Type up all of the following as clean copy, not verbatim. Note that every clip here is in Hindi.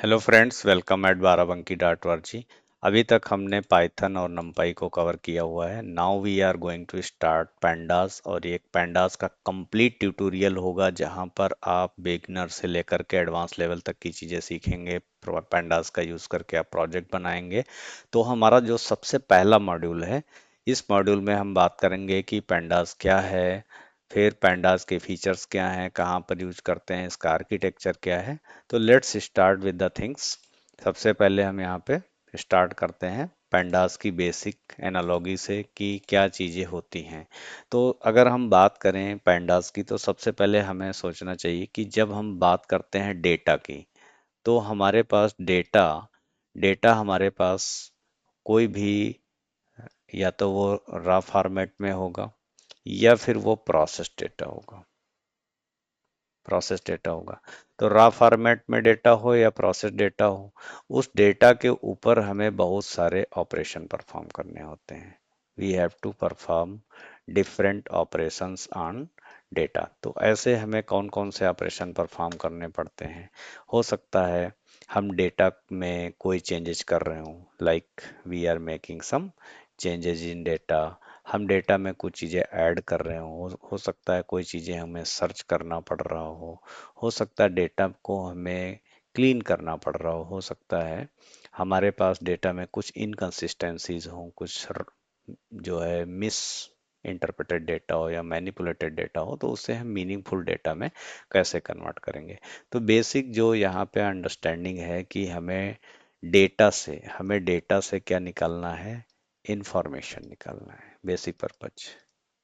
Hello friends, welcome at Barabanki dot वर्जी। अभी तक हमने पाइथन और नंपाई को कवर किया हुआ है। Now we are going to start pandas, और ये पैंडास का कंप्लीट ट्यूटोरियल होगा जहां पर आप बिगिनर से लेकर के एडवांस लेवल तक की चीज़ें सीखेंगे। पैंडास का यूज़ करके आप प्रोजेक्ट बनाएंगे। तो हमारा जो सबसे पहला मॉड्यूल है, इस मॉड्यूल में हम बात करेंगे कि पैंडास क्या है, फिर पैंडास के फीचर्स क्या हैं, कहाँ पर यूज करते हैं, इसका आर्किटेक्चर क्या है। तो let's start with the things. सबसे पहले हम यहाँ पे स्टार्ट करते हैं पैंडास की बेसिक एनालॉजी से कि क्या चीज़ें होती हैं। तो अगर हम बात करें पैंडास की, तो सबसे पहले हमें सोचना चाहिए कि जब हम बात करते हैं डेटा की, तो हमारे पास डेटा डेटा हमारे पास कोई भी, या तो वो रॉ फॉर्मेट में होगा या फिर वो प्रोसेस डेटा होगा। तो रॉ फॉर्मेट में डेटा हो या प्रोसेस डेटा हो, उस डेटा के ऊपर हमें बहुत सारे ऑपरेशन परफॉर्म करने होते हैं। We have to perform different operations on data. तो ऐसे हमें कौन कौन से ऑपरेशन परफॉर्म करने पड़ते हैं। हो सकता है हम डेटा में कोई चेंजेस कर रहे हों, like we are making some changes in data. हम डेटा में कुछ चीज़ें ऐड कर रहे हो सकता है कोई चीज़ें हमें सर्च करना पड़ रहा हो सकता है डेटा को हमें क्लीन करना पड़ रहा हो सकता है हमारे पास डेटा में कुछ इनकंसिस्टेंसीज हों, कुछ जो है मिस इंटरप्रेटेड डेटा हो या मैनिपुलेटेड डेटा हो, तो उससे हम मीनिंगफुल डेटा में कैसे कन्वर्ट करेंगे। तो बेसिक जो यहाँ पे अंडरस्टैंडिंग है कि हमें डेटा से क्या निकालना है, इंफॉर्मेशन निकालना है। बेसिक पर्पज,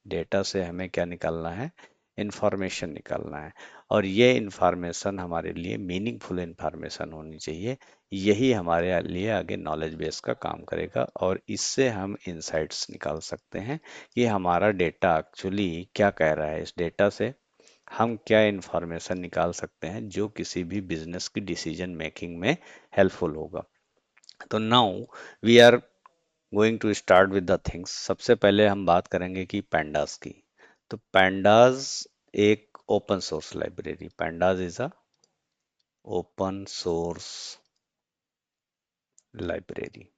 डेटा से हमें क्या निकालना है, इंफॉर्मेशन निकालना है। और ये इंफॉर्मेशन हमारे लिए मीनिंगफुल इंफॉर्मेशन होनी चाहिए। यही हमारे लिए आगे नॉलेज बेस का काम करेगा, और इससे हम इंसाइट्स निकाल सकते हैं कि हमारा डेटा एक्चुअली क्या कह रहा है। इस डेटा से हम क्या इंफॉर्मेशन निकाल सकते हैं जो किसी भी बिजनेस की डिसीजन मेकिंग में हेल्पफुल होगा। तो now we are going to start with the things. सबसे पहले हम बात करेंगे कि पैंडास की। तो पैंडास एक open source library, pandas is a open source library.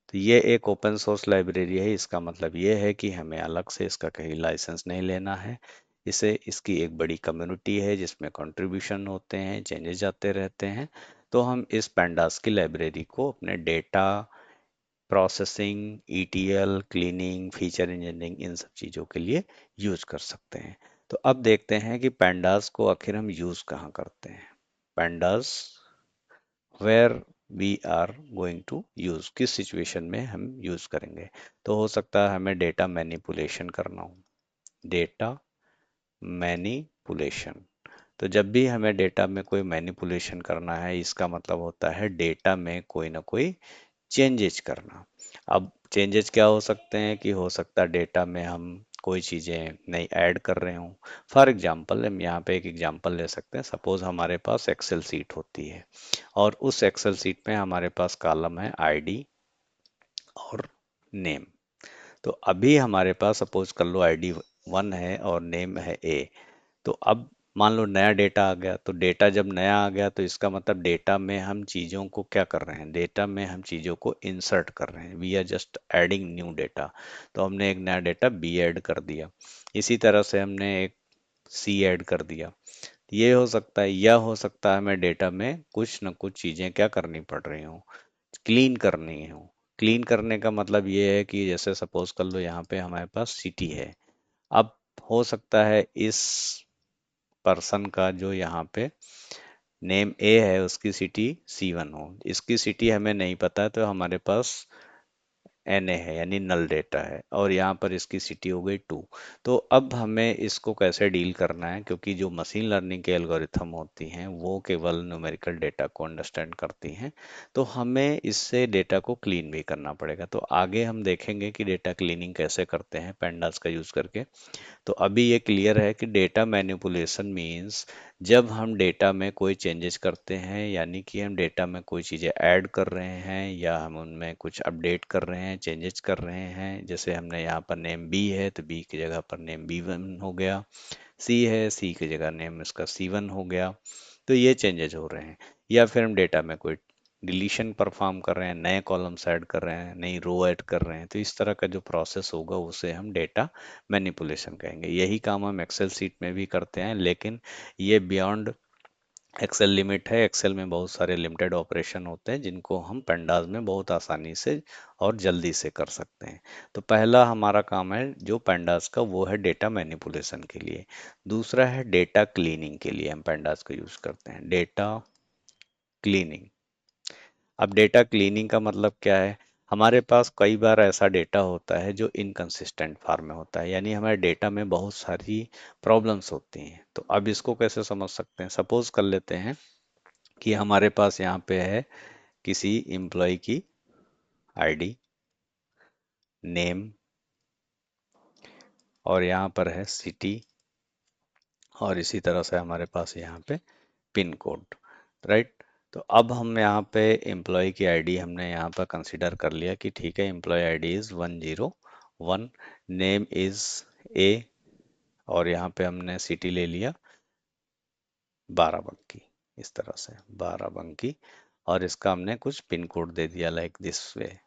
तो ये एक ओपन सोर्स लाइब्रेरी है। इसका मतलब ये है कि हमें अलग से इसका कहीं लाइसेंस नहीं लेना है। इसे इसकी एक बड़ी कम्युनिटी है जिसमें कंट्रीब्यूशन होते हैं, चेंजेस आते रहते हैं। तो हम इस पैंडास की लाइब्रेरी को अपने data processing, ETL, cleaning, feature engineering, इन सब चीज़ों के लिए यूज कर सकते हैं। तो अब देखते हैं कि पैंडास को आखिर हम यूज कहाँ करते हैं। Pandas where we are going to use, किस सिचुएशन में हम यूज करेंगे। तो हो सकता है हमें डेटा मैनिपुलेशन करना हो। डेटा मैनिपुलेशन, तो जब भी हमें डेटा में कोई मैनिपुलेशन करना है, इसका मतलब होता है डेटा में कोई ना कोई चेंजेस करना। अब चेंजेस क्या हो सकते हैं कि हो सकता है डेटा में हम कोई चीज़ें नई ऐड कर रहे हों। फॉर एग्जांपल हम यहाँ पे एक एग्जांपल ले सकते हैं। सपोज हमारे पास एक्सेल सीट होती है, और उस एक्सेल सीट में हमारे पास कॉलम है आईडी और नेम। तो अभी हमारे पास सपोज कर लो आईडी 1 है और नेम है ए। तो अब मान लो नया डेटा आ गया। तो डेटा जब नया आ गया तो इसका मतलब डेटा में हम चीज़ों को क्या कर रहे हैं, डेटा में हम चीज़ों को इंसर्ट कर रहे हैं। We are just adding new data. तो हमने एक नया डेटा बी ऐड कर दिया। इसी तरह से हमने एक सी ऐड कर दिया। ये हो सकता है, या हो सकता है हमें डेटा में कुछ न कुछ चीज़ें क्या करनी पड़ रही हों, क्लीन करनी हो। क्लीन करने का मतलब ये है कि जैसे सपोज कर लो यहाँ पे हमारे पास सिटी है। अब हो सकता है इस पर्सन का जो यहाँ पे नेम ए है उसकी सिटी C1 हो, इसकी सिटी हमें नहीं पता है, तो हमारे पास NA है यानी नल डेटा है, और यहाँ पर इसकी सिटी हो गई 2। तो अब हमें इसको कैसे डील करना है, क्योंकि जो मशीन लर्निंग के एल्गोरिथम होती हैं वो केवल न्यूमेरिकल डेटा को अंडरस्टैंड करती हैं। तो हमें इससे डेटा को क्लीन भी करना पड़ेगा। तो आगे हम देखेंगे कि डेटा क्लीनिंग कैसे करते हैं पैंडास का यूज़ करके। तो अभी ये क्लियर है कि डेटा मैनिपुलेशन मीन्स जब हम डेटा में कोई चेंजेस करते हैं, यानी कि हम डेटा में कोई चीज़ें ऐड कर रहे हैं या हम उनमें कुछ अपडेट कर रहे हैं, चेंजेस कर रहे हैं। जैसे हमने यहाँ पर नेम बी है तो बी की जगह पर नेम B1 हो गया, सी है सी की जगह नेम इसका C1 हो गया। तो ये चेंजेज हो रहे हैं। या फिर हम डेटा में कोई डिलीशन परफॉर्म कर रहे हैं, नए कॉलम्स ऐड कर रहे हैं, नई रो ऐड कर रहे हैं, तो इस तरह का जो प्रोसेस होगा उसे हम डेटा मैनिपुलेशन कहेंगे। यही काम हम एक्सेल सीट में भी करते हैं, लेकिन ये बियॉन्ड एक्सेल लिमिट है। एक्सेल में बहुत सारे लिमिटेड ऑपरेशन होते हैं जिनको हम पेंडाज में बहुत आसानी से और जल्दी से कर सकते हैं। तो पहला हमारा काम है जो पेंडाज का, वो है डेटा मैनिपुलेशन के लिए। दूसरा है डेटा क्लीनिंग के लिए हम पेंडाज को यूज करते हैं, डेटा क्लीनिंग। अब डेटा क्लीनिंग का मतलब क्या है? हमारे पास कई बार ऐसा डेटा होता है जो इनकंसिस्टेंट फॉर्म में होता है, यानी हमारे डेटा में बहुत सारी प्रॉब्लम्स होती हैं। तो अब इसको कैसे समझ सकते हैं? सपोज कर लेते हैं कि हमारे पास यहाँ पे है किसी एम्प्लॉय की आईडी, नेम, और यहाँ पर है सिटी, और इसी तरह से हमारे पास यहाँ पे पिन कोड, राइट। तो अब हम यहाँ पे एम्प्लॉय की आईडी हमने यहाँ पर कंसीडर कर लिया कि ठीक है, employee ID is 101, name is A, और यहाँ पे हमने सिटी ले लिया बाराबंकी, इस तरह से बाराबंकी, और इसका हमने कुछ पिन कोड दे दिया लाइक दिस वे।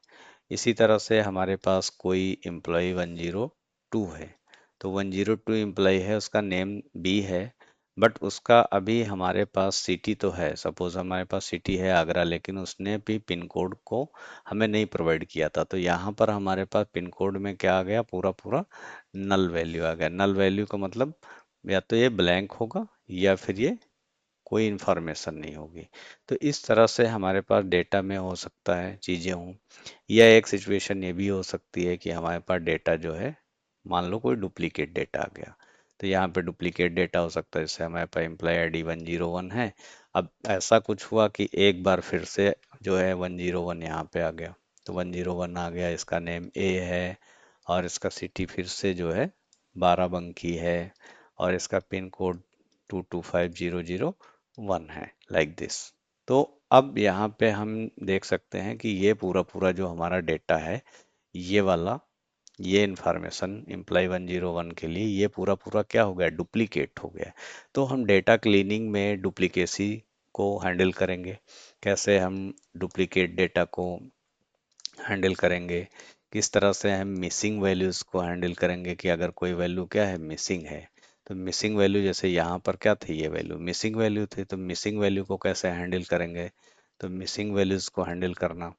इसी तरह से हमारे पास कोई एम्प्लॉय 102 है, तो 102 एम्प्लॉय है, उसका नेम बी है, बट उसका अभी हमारे पास सिटी तो है, सपोज हमारे पास सिटी है आगरा, लेकिन उसने भी पिन कोड को हमें नहीं प्रोवाइड किया था। तो यहाँ पर हमारे पास पिन कोड में क्या आ गया? पूरा पूरा नल वैल्यू आ गया। नल वैल्यू का मतलब या तो ये ब्लैंक होगा या फिर ये कोई इन्फॉर्मेशन नहीं होगी। तो इस तरह से हमारे पास डेटा में हो सकता है चीज़ें हों, या एक सिचुएशन ये भी हो सकती है कि हमारे पास डेटा जो है, मान लो कोई डुप्लीकेट डेटा आ गया, तो यहाँ पे डुप्लीकेट डेटा हो सकता है। जैसे हमारे पास एम्प्लॉय आईडी 101 है, अब ऐसा कुछ हुआ कि एक बार फिर से जो है 101 यहाँ पे आ गया, तो 101 आ गया, इसका नेम ए है, और इसका सिटी फिर से जो है बाराबंकी है, और इसका पिन कोड 225001 है, लाइक दिस। तो अब यहाँ पे हम देख सकते हैं कि ये पूरा पूरा जो हमारा डेटा है, ये वाला, ये इंफॉर्मेशन इम्प्लाई 101 के लिए ये पूरा पूरा क्या हो गया? डुप्लीकेट हो गया। तो हम डेटा क्लीनिंग में डुप्लीकेसी को हैंडल करेंगे। कैसे हम डुप्लीकेट डेटा को हैंडल करेंगे? किस तरह से हम मिसिंग वैल्यूज को हैंडल करेंगे कि अगर कोई वैल्यू क्या है, मिसिंग है, तो मिसिंग वैल्यू, जैसे यहाँ पर क्या थी, ये वैल्यू मिसिंग वैल्यू थी, तो मिसिंग वैल्यू को कैसे हैंडल करेंगे? तो मिसिंग वैल्यूज को हैंडल करना।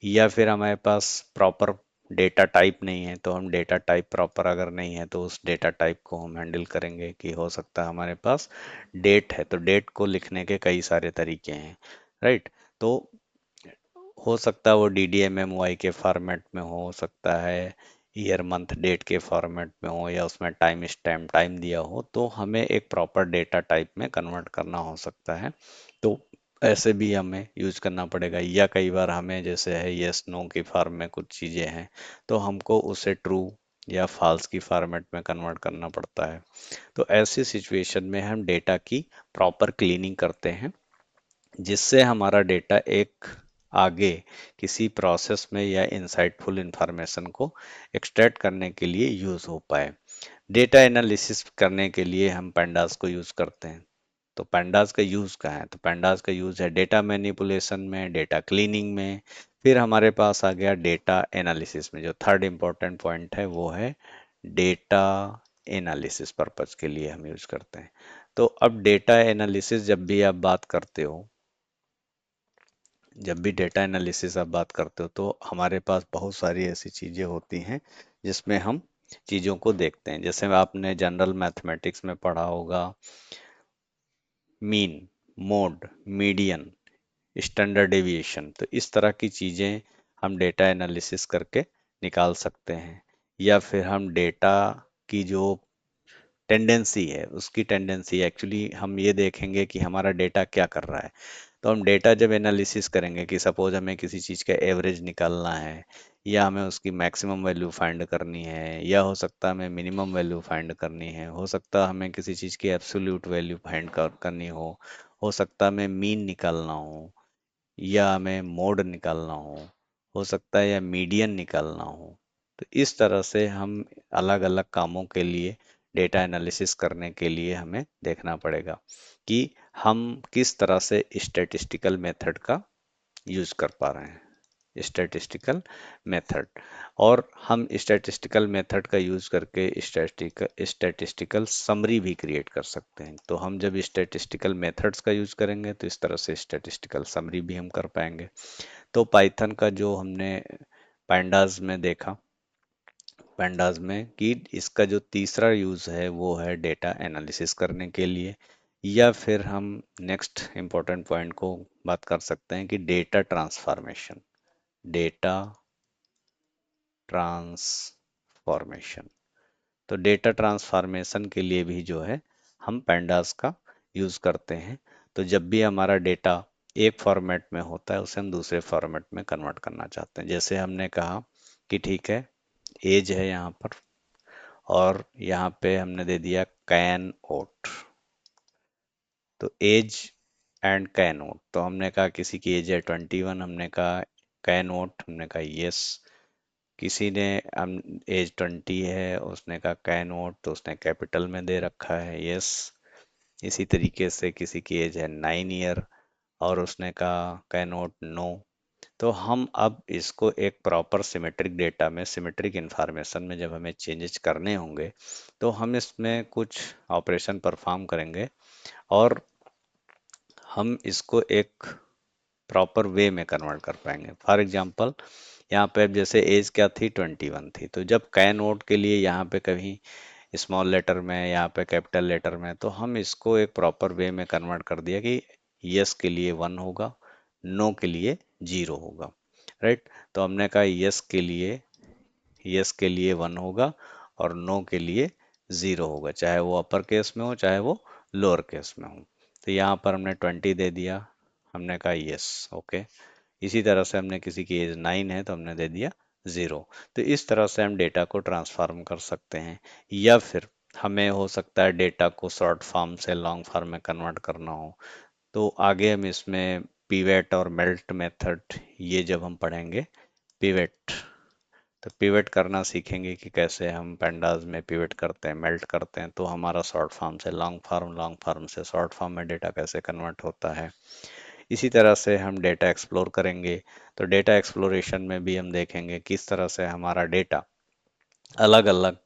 या फिर हमारे पास प्रॉपर डेटा टाइप नहीं है, तो हम डेटा टाइप प्रॉपर अगर नहीं है तो उस डेटा टाइप को हम हैंडल करेंगे कि हो सकता है हमारे पास डेट है, तो डेट को लिखने के कई सारे तरीके हैं, राइट। तो हो सकता है वो DDMMY के फॉर्मेट में हो सकता है, ईयर मंथ डेट के फॉर्मेट में हो, या उसमें टाइम स्टैम्प टाइम दिया हो, तो हमें एक प्रॉपर डेटा टाइप में कन्वर्ट करना हो सकता है। तो ऐसे भी हमें यूज करना पड़ेगा। या कई बार हमें जैसे है यस नो की फॉर्म में कुछ चीज़ें हैं, तो हमको उसे ट्रू या फॉल्स की फॉर्मेट में कन्वर्ट करना पड़ता है। तो ऐसी सिचुएशन में हम डेटा की प्रॉपर क्लीनिंग करते हैं, जिससे हमारा डेटा एक आगे किसी प्रोसेस में या इंसाइटफुल इंफॉर्मेशन को एक्सट्रैक्ट करने के लिए यूज हो पाए। डेटा एनालिसिस करने के लिए हम pandas को यूज करते हैं। तो pandas का यूज कहाँ है? तो pandas का यूज है डेटा मैनिपुलेशन में, डेटा क्लीनिंग में, फिर हमारे पास आ गया डेटा एनालिसिस में। जो थर्ड इम्पोर्टेंट पॉइंट है वो है डेटा एनालिसिस पर्पज के लिए हम यूज करते हैं। तो अब डेटा एनालिसिस जब भी डेटा एनालिसिस आप बात करते हो, तो हमारे पास बहुत सारी ऐसी चीज़ें होती हैं जिसमें हम चीज़ों को देखते हैं। जैसे आपने जनरल मैथमेटिक्स में पढ़ा होगा, mean, mode, median, standard deviation, तो इस तरह की चीज़ें हम डेटा एनालिसिस करके निकाल सकते हैं। या फिर हम डेटा की जो टेंडेंसी है, उसकी टेंडेंसी एक्चुअली हम ये देखेंगे कि हमारा डेटा क्या कर रहा है। तो हम डेटा जब एनालिसिस करेंगे कि सपोज हमें किसी चीज़ का एवरेज निकालना है, या हमें उसकी मैक्सिमम वैल्यू फाइंड करनी है, या हो सकता है हमें मिनिमम वैल्यू फाइंड करनी है, हो सकता है हमें किसी चीज़ की एब्सोल्यूट वैल्यू फाइंड करनी हो सकता है हमें मीन निकालना हो, या हमें मोड निकालना हो सकता है या मीडियन निकालना हो। तो इस तरह से हम अलग अलग कामों के लिए डेटा एनालिसिस करने के लिए हमें देखना पड़ेगा कि हम किस तरह से स्टैटिस्टिकल मेथड का यूज कर पा रहे हैं, स्टैटिस्टिकल मेथड। और हम स्टैटिस्टिकल मेथड का यूज करके स्टैटिस्टिकल समरी भी क्रिएट कर सकते हैं। तो हम जब स्टैटिस्टिकल मेथड्स का यूज करेंगे तो इस तरह से स्टैटिस्टिकल समरी भी हम कर पाएंगे। तो पाइथन का जो हमने पैंडाज में देखा, पैंडाज में कि इसका जो तीसरा यूज है वो है डेटा एनालिसिस करने के लिए, या फिर हम नेक्स्ट इंपॉर्टेंट पॉइंट को बात कर सकते हैं कि डेटा ट्रांसफॉर्मेशन, डेटा ट्रांसफॉर्मेशन। तो डेटा ट्रांसफॉर्मेशन के लिए भी जो है हम पैंडास का यूज करते हैं। तो जब भी हमारा डेटा एक फॉर्मेट में होता है उसे हम दूसरे फॉर्मेट में कन्वर्ट करना चाहते हैं। जैसे हमने कहा कि ठीक है, एज है यहाँ पर, और यहाँ पे हमने दे दिया कैन ओट। तो एज एंड कैन ओट, तो हमने कहा किसी की एज है 21, हमने कहा कैन ओट, हमने कहा यस। किसी ने हम एज 20 है, उसने कहा कैन ओट, तो उसने कैपिटल में दे रखा है यस। इसी तरीके से किसी की एज है 9 ईयर और उसने कहा कैन ओट नो। तो हम अब इसको एक प्रॉपर सिमेट्रिक डेटा में, सिमेट्रिक इंफॉर्मेशन में जब हमें चेंजेस करने होंगे तो हम इसमें कुछ ऑपरेशन परफॉर्म करेंगे और हम इसको एक प्रॉपर वे में कन्वर्ट कर पाएंगे। फॉर एग्जांपल यहाँ पे अब जैसे एज क्या थी, 21 थी, तो जब कैन नोट के लिए यहाँ पे कहीं स्मॉल लेटर में, यहाँ पे कैपिटल लेटर में, तो हम इसको एक प्रॉपर वे में कन्वर्ट कर दिया कि यस के लिए 1 होगा, नो के लिए 0 होगा, राइट। तो हमने कहा यस के लिए 1 होगा और नो के लिए 0 होगा, चाहे वो अपर केस में हो चाहे वो लोअर केस में हो। तो यहाँ पर हमने 20 दे दिया, हमने कहा यस, ओके। इसी तरह से हमने किसी की एज 9 है तो हमने दे दिया 0। तो इस तरह से हम डेटा को ट्रांसफॉर्म कर सकते हैं। या फिर हमें हो सकता है डेटा को शॉर्ट फॉर्म से लॉन्ग फॉर्म में कन्वर्ट करना हो, तो आगे हम इसमें पिवेट और मेल्ट मेथड, ये जब हम पढ़ेंगे पिवेट, तो पिवट करना सीखेंगे कि कैसे हम पैंडाज में पिवट करते हैं, मेल्ट करते हैं, तो हमारा शॉर्ट फॉर्म से लॉन्ग फॉर्म, लॉन्ग फॉर्म से शॉर्ट फॉर्म में डेटा कैसे कन्वर्ट होता है। इसी तरह से हम डेटा एक्सप्लोर करेंगे। तो डेटा एक्सप्लोरेशन में भी हम देखेंगे किस तरह से हमारा डेटा अलग अलग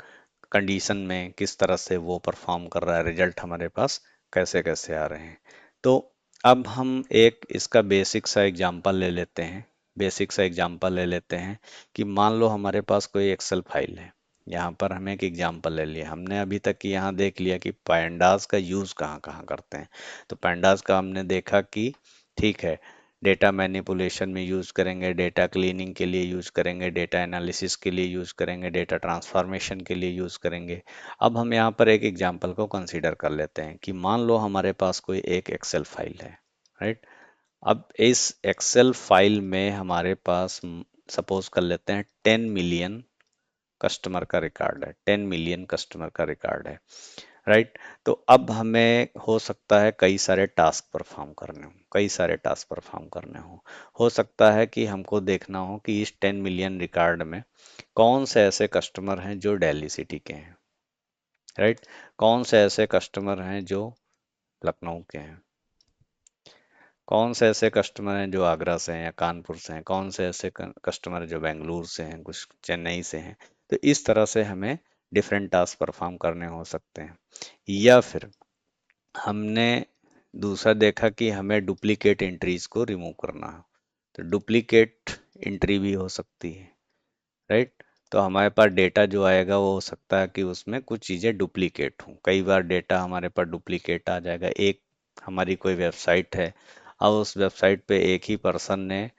कंडीशन में किस तरह से वो परफॉर्म कर रहा है, रिजल्ट हमारे पास कैसे कैसे आ रहे हैं। तो अब हम एक इसका बेसिक सा एग्जांपल ले लेते हैं, बेसिक सा एग्जांपल ले लेते हैं कि मान लो हमारे पास कोई एक्सेल फाइल है। यहाँ पर हमें एक एग्जांपल ले लिया, हमने अभी तक कि यहाँ देख लिया कि पैंडास का यूज़ कहाँ कहाँ करते हैं। तो पैंडास का हमने देखा कि ठीक है, डेटा मैनिपुलेशन में यूज़ करेंगे, डेटा क्लीनिंग के लिए यूज़ करेंगे, डेटा एनालिसिस के लिए यूज़ करेंगे, डेटा ट्रांसफॉर्मेशन के लिए यूज़ करेंगे। अब हम यहाँ पर एक एग्जांपल को कंसीडर कर लेते हैं कि मान लो हमारे पास कोई एक एक्सेल फाइल है, राइट। अब इस एक्सेल फाइल में हमारे पास सपोज कर लेते हैं 10 मिलियन कस्टमर का रिकॉर्ड है, 10 मिलियन कस्टमर का रिकॉर्ड है, राइट। तो अब हमें हो सकता है कई सारे टास्क परफॉर्म करने हो, कई सारे टास्क परफॉर्म करने हो सकता है कि हमको देखना हो कि इस 10 मिलियन रिकॉर्ड में कौन से ऐसे कस्टमर हैं जो दिल्ली सिटी के हैं, राइट। कौन से ऐसे कस्टमर हैं जो लखनऊ के हैं, कौन से ऐसे कस्टमर हैं जो आगरा से हैं या कानपुर से हैं, कौन से ऐसे कस्टमर हैं जो बेंगलुरु से हैं, कुछ चेन्नई से हैं। तो इस तरह से हमें डिफरेंट टास्क परफॉर्म करने हो सकते हैं। या फिर हमने दूसरा देखा कि हमें डुप्लीकेट एंट्रीज को रिमूव करना है, तो डुप्लीकेट एंट्री भी हो सकती है, राइट। तो हमारे पास डेटा जो आएगा वो हो सकता है कि उसमें कुछ चीज़ें डुप्लीकेट हों। कई बार डेटा हमारे पास डुप्लीकेट आ जाएगा। एक हमारी कोई वेबसाइट है, अब उस वेबसाइट पे एक ही पर्सन ने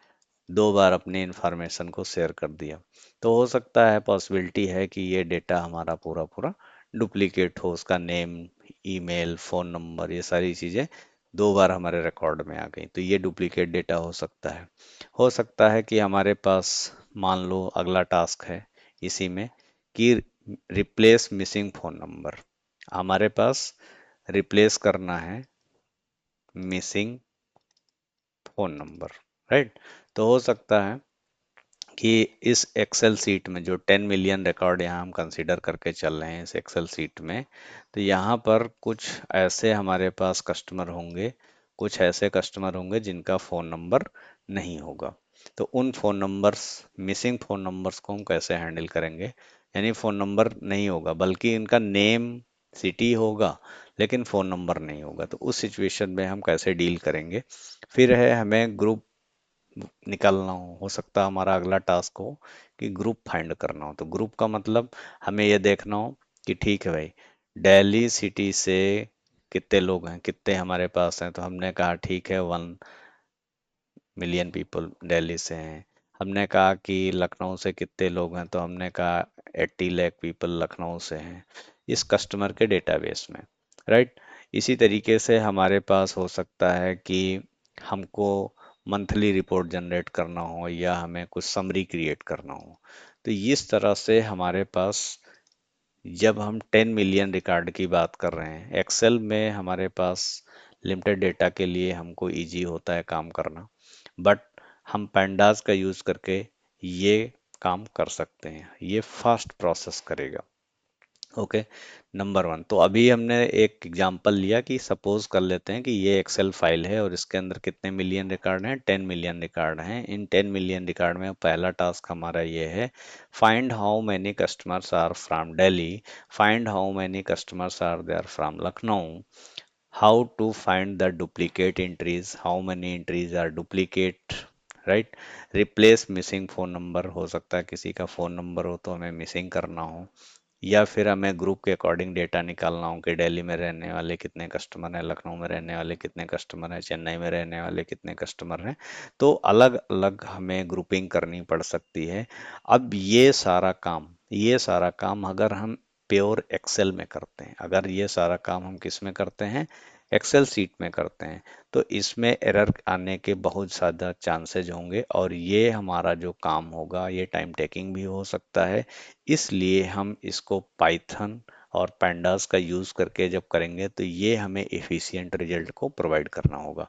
2 बार अपनी इंफॉर्मेशन को शेयर कर दिया, तो हो सकता है, पॉसिबिलिटी है कि ये डेटा हमारा पूरा पूरा डुप्लीकेट हो। उसका नेम, ईमेल, फ़ोन नंबर, ये सारी चीज़ें 2 बार हमारे रिकॉर्ड में आ गई, तो ये डुप्लीकेट डेटा हो सकता है। हो सकता है कि हमारे पास, मान लो अगला टास्क है इसी में कि रिप्लेस मिसिंग फ़ोन नंबर, हमारे पास रिप्लेस करना है मिसिंग फ़ोन नंबर, राइट। तो हो सकता है कि इस एक्सेल सीट में जो 10 मिलियन रिकॉर्ड यहाँ हम कंसीडर करके चल रहे हैं इस एक्सेल सीट में, तो यहाँ पर कुछ ऐसे हमारे पास कस्टमर होंगे, कुछ ऐसे कस्टमर होंगे जिनका फ़ोन नंबर नहीं होगा। तो उन phone numbers, missing phone numbers को हम कैसे हैंडल करेंगे? यानी फ़ोन नंबर नहीं होगा बल्कि इनका नेम, सिटी होगा, लेकिन फ़ोन नंबर नहीं होगा। तो उस सिचुएशन में हम कैसे डील करेंगे? फिर है हमें ग्रुप निकालना हो सकता है हमारा अगला टास्क हो कि ग्रुप फाइंड करना हो। तो ग्रुप का मतलब हमें ये देखना हो कि ठीक है भाई, दिल्ली सिटी से कितने लोग हैं, कितने हमारे पास हैं। तो हमने कहा ठीक है 1 मिलियन पीपल दिल्ली से हैं। हमने कहा कि लखनऊ से कितने लोग हैं, तो हमने कहा 80 लाख पीपल लखनऊ से हैं इस कस्टमर के डेटाबेस में, राइट। इसी तरीके से हमारे पास हो सकता है कि हमको मंथली रिपोर्ट जनरेट करना हो या हमें कुछ समरी क्रिएट करना हो। तो इस तरह से हमारे पास, जब हम 10 मिलियन रिकॉर्ड की बात कर रहे हैं, एक्सेल में हमारे पास लिमिटेड डेटा के लिए हमको इजी होता है काम करना, बट हम पैंडास का यूज़ करके ये काम कर सकते हैं, ये फास्ट प्रोसेस करेगा। Okay, number one. तो अभी हमने एक एग्जांपल लिया कि सपोज कर लेते हैं कि ये एक्सेल फाइल है और इसके अंदर कितने मिलियन रिकॉर्ड हैं, 10 मिलियन रिकॉर्ड हैं। इन 10 मिलियन रिकॉर्ड में पहला टास्क हमारा ये है, find how many customers are from Delhi, find how many customers are there from Lucknow, how to find the duplicate entries, how many entries are duplicate, right। replace missing phone number, हो सकता है किसी का फ़ोन नंबर हो तो हमें मिसिंग करना हो, या फिर हमें ग्रुप के अकॉर्डिंग डेटा निकालना हो कि दिल्ली में रहने वाले कितने कस्टमर हैं, लखनऊ में रहने वाले कितने कस्टमर हैं, चेन्नई में रहने वाले कितने कस्टमर हैं। तो अलग अलग हमें ग्रुपिंग करनी पड़ सकती है। अब ये सारा काम अगर हम प्योर एक्सेल में करते हैं, अगर ये सारा काम हम किस में करते हैं, एक्सेल सीट में करते हैं, तो इसमें एरर आने के बहुत ज़्यादा चांसेज होंगे और ये हमारा जो काम होगा ये टाइम टेकिंग भी हो सकता है। इसलिए हम इसको पाइथन और पैंडास का यूज़ करके जब करेंगे तो ये हमें एफिशिएंट रिजल्ट को प्रोवाइड करना होगा।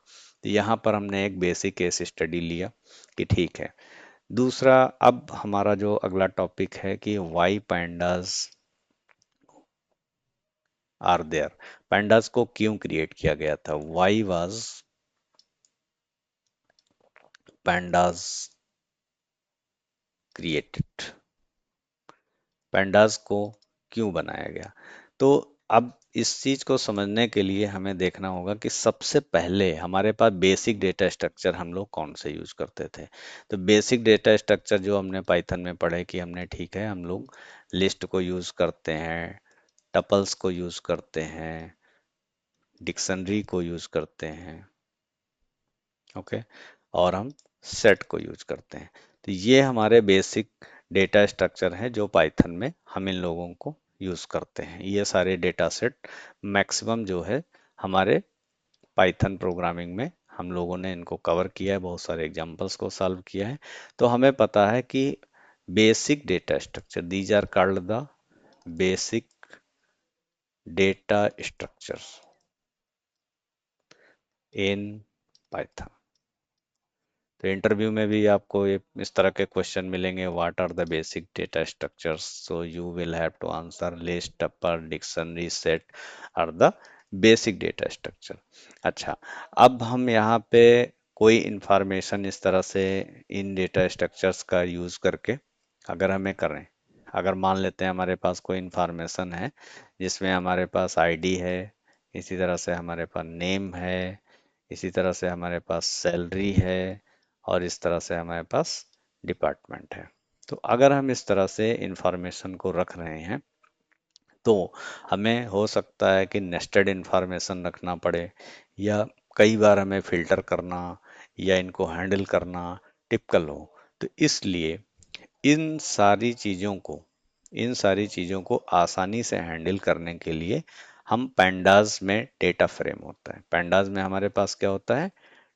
तो यहाँ पर हमने एक बेसिक केस स्टडी लिया कि ठीक है। दूसरा, अब हमारा जो अगला टॉपिक है कि why pandas are there, pandas को क्यों क्रिएट किया गया था, why was pandas created, pandas को क्यों बनाया गया। तो अब इस चीज को समझने के लिए हमें देखना होगा कि सबसे पहले हमारे पास बेसिक डेटा स्ट्रक्चर हम लोग कौन से यूज करते थे। तो बेसिक डेटा स्ट्रक्चर जो हमने पाइथन में पढ़े कि हमने ठीक है हम लोग लिस्ट को यूज करते हैं, टपल्स को यूज करते हैं, डिक्शनरी को यूज करते हैं, ओके, और हम सेट को यूज करते हैं। तो ये हमारे बेसिक डेटा स्ट्रक्चर हैं जो पाइथन में हम इन लोगों को यूज करते हैं। ये सारे डेटा सेट मैक्सिमम जो है हमारे पाइथन प्रोग्रामिंग में हम लोगों ने इनको कवर किया है, बहुत सारे एग्जांपल्स को सॉल्व किया है। तो हमें पता है कि basic data structure, these are called the basic data structures in Python. तो इंटरव्यू में भी आपको ये इस तरह के क्वेश्चन मिलेंगे, what are the basic data structures, so you will have to answer list, tuple, dictionary, set are the basic data structure. अच्छा, अब हम यहाँ पे कोई इंफॉर्मेशन इस तरह से इन डेटा स्ट्रक्चर्स का यूज करके अगर हमें करें, अगर मान लेते हैं हमारे पास कोई इंफॉर्मेशन है जिसमें हमारे पास आईडी है, इसी तरह से हमारे पास नेम है, इसी तरह से हमारे पास सैलरी है, और इस तरह से हमारे पास डिपार्टमेंट है। तो अगर हम इस तरह से इंफॉर्मेशन को रख रहे हैं तो हमें हो सकता है कि नेस्टेड इंफॉर्मेशन रखना पड़े, या कई बार हमें फिल्टर करना या इनको हैंडल करना टिपिकल हो। तो इसलिए इन सारी चीज़ों को इन सारी चीज़ों को आसानी से हैंडल करने के लिए हम पैंडाज में डेटा फ्रेम होता है, पैंडाज में हमारे पास क्या होता है,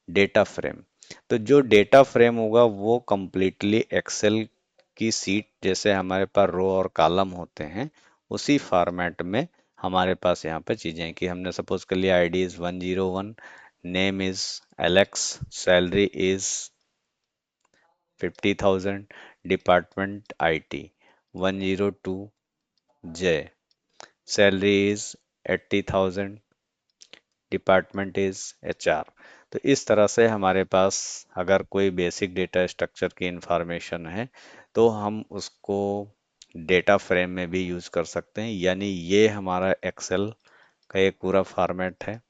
डेटा फ्रेम। तो जो डेटा फ्रेम होगा वो कंप्लीटली एक्सेल की सीट जैसे हमारे पास रो और कॉलम होते हैं उसी फॉर्मेट में हमारे पास यहाँ पे चीजें हैं कि हमने सपोज कर लिया ID is 101, name is Alex, salary is 50,000, department IT 102 J, salary is 80,000, department is HR. तो इस तरह से हमारे पास अगर कोई बेसिक डेटा स्ट्रक्चर की इंफॉर्मेशन है तो हम उसको डेटा फ्रेम में भी यूज कर सकते हैं। यानी ये हमारा एक्सेल का एक पूरा फॉर्मेट है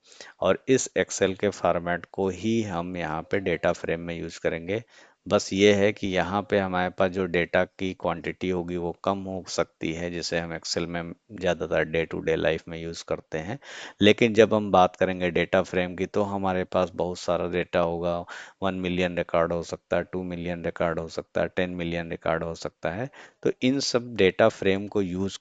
और इस एक्सेल के फॉर्मेट को ही हम यहाँ पे डेटा फ्रेम में यूज करेंगे। बस ये है कि यहाँ पे हमारे पास जो डेटा की क्वांटिटी होगी वो कम हो सकती है, जिसे हम एक्सेल में ज़्यादातर डे टू डे लाइफ में यूज़ करते हैं। लेकिन जब हम बात करेंगे डेटा फ्रेम की तो हमारे पास बहुत सारा डेटा होगा। 1 मिलियन रिकॉर्ड हो सकता है, 2 मिलियन रिकॉर्ड हो सकता है, 10 मिलियन रिकॉर्ड हो सकता है। तो इन सब डेटा फ्रेम को यूज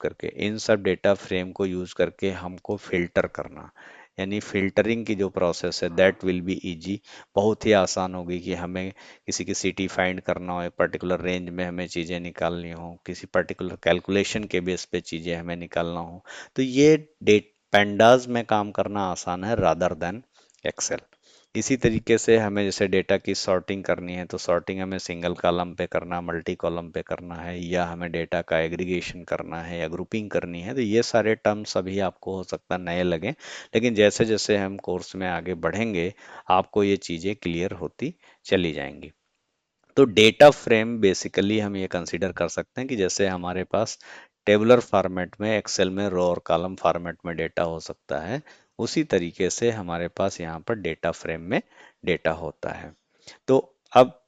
करके हमको फिल्टर करना, यानी फिल्टरिंग की जो प्रोसेस है दैट विल बी इजी। बहुत ही आसान होगी कि हमें किसी की सिटी फाइंड करना हो, एक पर्टिकुलर रेंज में हमें चीज़ें निकालनी हो, किसी पर्टिकुलर कैलकुलेशन के बेस पे चीज़ें हमें निकालना हो, तो ये डेट पेंडाज में काम करना आसान है रादर देन एक्सेल। इसी तरीके से हमें जैसे डेटा की सॉर्टिंग करनी है तो सॉर्टिंग हमें सिंगल कॉलम पे करना, मल्टी कॉलम पे करना है, या हमें डेटा का एग्रीगेशन करना है या ग्रुपिंग करनी है, तो ये सारे टर्म्स अभी आपको हो सकता है नए लगें। लेकिन जैसे जैसे हम कोर्स में आगे बढ़ेंगे आपको ये चीज़ें क्लियर होती चली जाएंगी। तो डेटा फ्रेम बेसिकली हम ये कंसीडर कर सकते हैं कि जैसे हमारे पास टेबुलर फॉर्मेट में एक्सेल में रो और कॉलम फॉर्मेट में डेटा हो सकता है, उसी तरीके से हमारे पास यहाँ पर डेटा फ्रेम में डेटा होता है। तो अब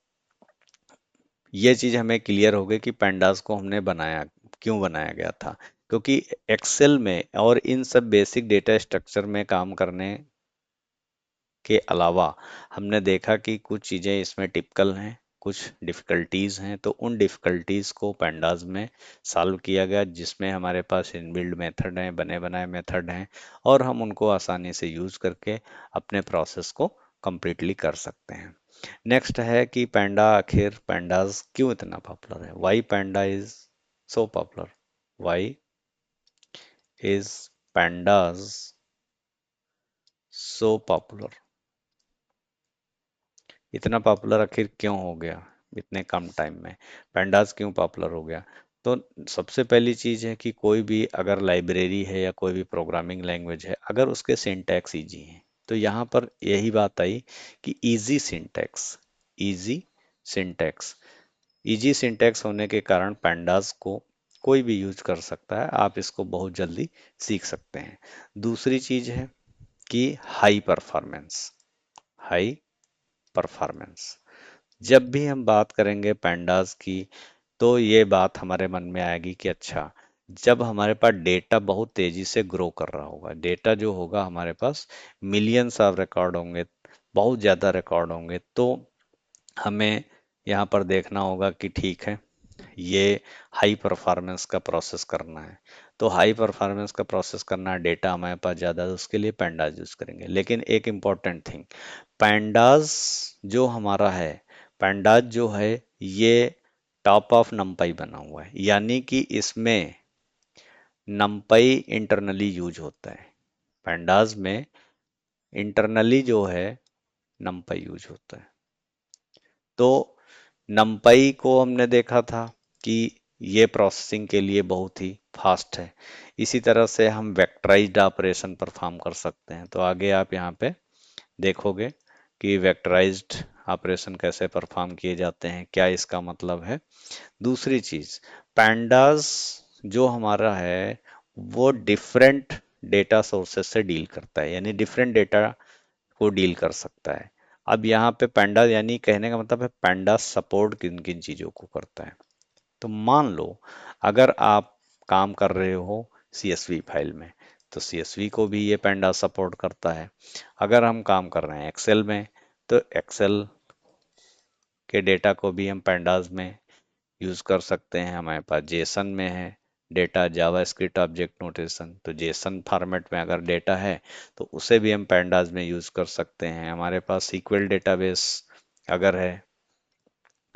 ये चीज़ हमें क्लियर हो गई कि पेंडास को हमने बनाया क्यों बनाया गया था, क्योंकि एक्सेल में और इन सब बेसिक डेटा स्ट्रक्चर में काम करने के अलावा हमने देखा कि कुछ चीज़ें इसमें टिपिकल हैं, कुछ डिफ़िकल्टीज़ हैं, तो उन डिफ़िकल्टीज़ को पैंडाज में सॉल्व किया गया, जिसमें हमारे पास इनबिल्ड मेथड हैं, बने बनाए मेथड हैं, और हम उनको आसानी से यूज़ करके अपने प्रोसेस को कंप्लीटली कर सकते हैं। नेक्स्ट है कि पैंडा, आखिर पैंडाज क्यों इतना पॉपुलर है, why panda is so popular, why is pandas so popular, इतना पॉपुलर आखिर क्यों हो गया इतने कम टाइम में, पैंडास क्यों पॉपुलर हो गया। तो सबसे पहली चीज़ है कि कोई भी अगर लाइब्रेरी है या कोई भी प्रोग्रामिंग लैंग्वेज है, अगर उसके सिंटैक्स इजी हैं, तो यहाँ पर यही बात आई कि इजी सिंटैक्स इजी सिंटैक्स होने के कारण पैंडास को कोई भी यूज कर सकता है, आप इसको बहुत जल्दी सीख सकते हैं। दूसरी चीज है कि हाई परफॉर्मेंस। जब भी हम बात करेंगे पैंडास की तो ये बात हमारे मन में आएगी कि अच्छा, जब हमारे पास डेटा बहुत तेजी से ग्रो कर रहा होगा, डेटा जो होगा हमारे पास मिलियंस ऑफ रिकॉर्ड होंगे, बहुत ज़्यादा रिकॉर्ड होंगे, तो हमें यहाँ पर देखना होगा कि ठीक है, ये हाई परफॉर्मेंस का प्रोसेस करना है। तो हाई परफॉर्मेंस का प्रोसेस करना है, डेटा हमारे पास ज़्यादा है, उसके लिए पैंडास यूज़ करेंगे। लेकिन एक इम्पॉर्टेंट थिंग, पैंडास जो हमारा है, पैंडास जो है ये टॉप ऑफ नंपाई बना हुआ है, यानी कि इसमें नंपाई इंटरनली यूज होता है। पैंडास में इंटरनली जो है नंपाई यूज होता है। तो नंपाई को हमने देखा था कि ये प्रोसेसिंग के लिए बहुत ही फास्ट है। इसी तरह से हम वेक्टराइज्ड ऑपरेशन परफॉर्म कर सकते हैं। तो आगे आप यहाँ पे देखोगे कि वेक्टराइज्ड ऑपरेशन कैसे परफॉर्म किए जाते हैं, क्या इसका मतलब है। दूसरी चीज, पैंडास जो हमारा है वो डिफरेंट डेटा सोर्सेस से डील करता है, यानी डिफरेंट डेटा को डील कर सकता है। अब यहाँ पे पैंडा यानी कहने का मतलब है पैंडा सपोर्ट किन किन चीज़ों को करता है। तो मान लो अगर आप काम कर रहे हो CSV फाइल में, तो CSV को भी ये पैंडा सपोर्ट करता है। अगर हम काम कर रहे हैं एक्सेल में, तो एक्सेल के डेटा को भी हम पैंडाज में यूज कर सकते हैं। हमारे पास जेसन में है डेटा, जावास्क्रिप्ट ऑब्जेक्ट नोटेशन, तो जेसन फॉर्मेट में अगर डेटा है तो उसे भी हम पैंडाज में यूज कर सकते हैं। हमारे पास सीक्वल डेटाबेस अगर है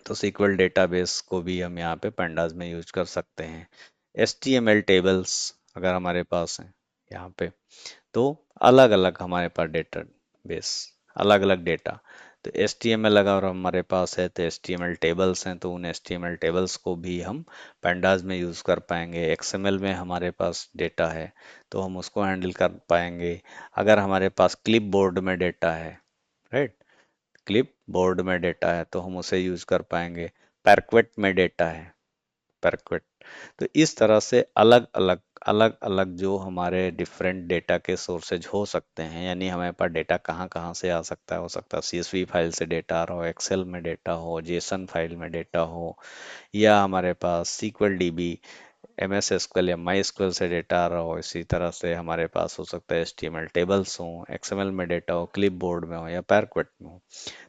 तो सीक्वल डेटाबेस को भी हम यहाँ पे पैंडाज में यूज कर सकते हैं। HTML टेबल्स अगर हमारे पास हैं यहाँ पे, तो अलग अलग हमारे पास डेटा बेस, अलग अलग डेटा, तो HTML अगर हमारे पास है तो HTML टेबल्स हैं, तो उन HTML टेबल्स को भी हम पैंडाज में यूज़ कर पाएंगे। XML में हमारे पास डेटा है तो हम उसको हैंडल कर पाएंगे। अगर हमारे पास क्लिप बोर्ड में डेटा है, राइट, क्लिप बोर्ड में डेटा है तो हम उसे यूज़ कर पाएंगे। पैरक्वेट में डेटा है, पैरक्वेट। तो इस तरह से अलग अलग जो हमारे डिफरेंट डेटा के सोर्सेज हो सकते हैं, यानी हमारे पास डेटा कहाँ कहाँ से आ सकता है। हो सकता है CSV फाइल से डेटा आ रहा हो, एक्सेल में डेटा हो, जेसन फाइल में डेटा हो, या हमारे पास SQL DB, MS SQL या MySQL से डेटा आ रहा हो। इसी तरह से हमारे पास हो सकता है HTML टेबल्स हो, XML में डेटा हो, क्लिपबोर्ड में हो या पैरक्वेट में हो।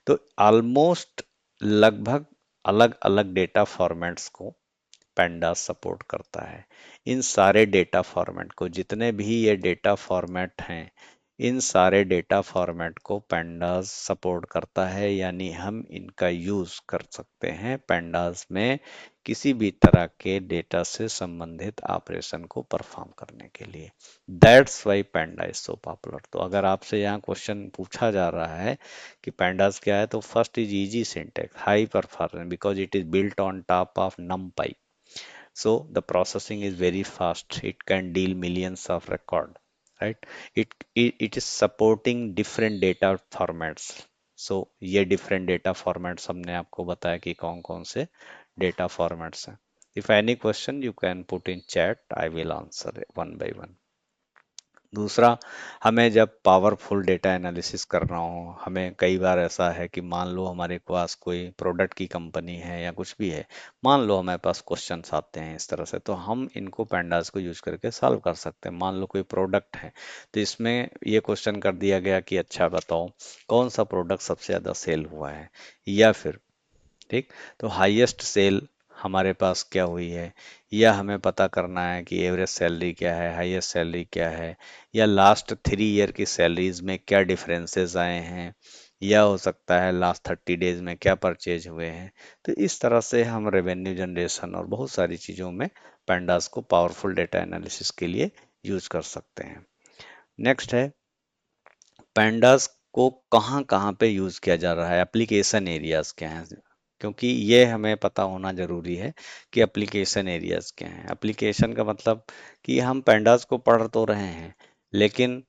तो ऑलमोस्ट लगभग अलग अलग डेटा फॉर्मेट्स को पैंडास सपोर्ट करता है। इन सारे डेटा फॉर्मेट को, जितने भी ये डेटा फॉर्मेट हैं, इन सारे डेटा फॉर्मेट को पैंडास सपोर्ट करता है, यानी हम इनका यूज कर सकते हैं पैंडास में किसी भी तरह के डेटा से संबंधित ऑपरेशन को परफॉर्म करने के लिए। That's why panda is so popular. तो अगर आपसे यहाँ क्वेश्चन पूछा जा रहा है कि पैंडास क्या है, तो first is easy syntax, high performance, because it is built on top of numpy, so the processing is very fast. It can deal millions of record, right? It is supporting different data formats. So ये different data formats हमने आपको बताया कि कौन कौन से data formats हैं। If any question you can put in chat, I will answer it one by one। दूसरा, हमें जब पावरफुल डेटा एनालिसिस करना हो, हमें कई बार ऐसा है कि मान लो हमारे पास कोई प्रोडक्ट की कंपनी है या कुछ भी है, मान लो हमारे पास क्वेश्चंस आते हैं इस तरह से, तो हम इनको पैंडास को यूज करके सॉल्व कर सकते हैं। मान लो कोई प्रोडक्ट है तो इसमें ये क्वेश्चन कर दिया गया कि अच्छा बताओ कौन सा प्रोडक्ट सबसे ज़्यादा सेल हुआ है, या फिर, ठीक, तो हाईएस्ट सेल हमारे पास क्या हुई है, या हमें पता करना है कि एवरेज सैलरी क्या है, हाईएस्ट सैलरी क्या है, या लास्ट 3 ईयर की सैलरीज में क्या डिफरेंसेस आए हैं, या हो सकता है लास्ट 30 डेज में क्या परचेज हुए हैं। तो इस तरह से हम रेवेन्यू जनरेशन और बहुत सारी चीज़ों में पैंडास को पावरफुल डेटा एनालिसिस के लिए यूज कर सकते हैं। नेक्स्ट है, पैंडास को कहाँ कहाँ पे यूज किया जा रहा है, एप्लीकेशन एरियाज क्या हैं, क्योंकि ये हमें पता होना जरूरी है कि एप्लीकेशन एरियाज क्या हैं। एप्लीकेशन का मतलब कि हम पैंडास को पढ़ तो रहे हैं, लेकिन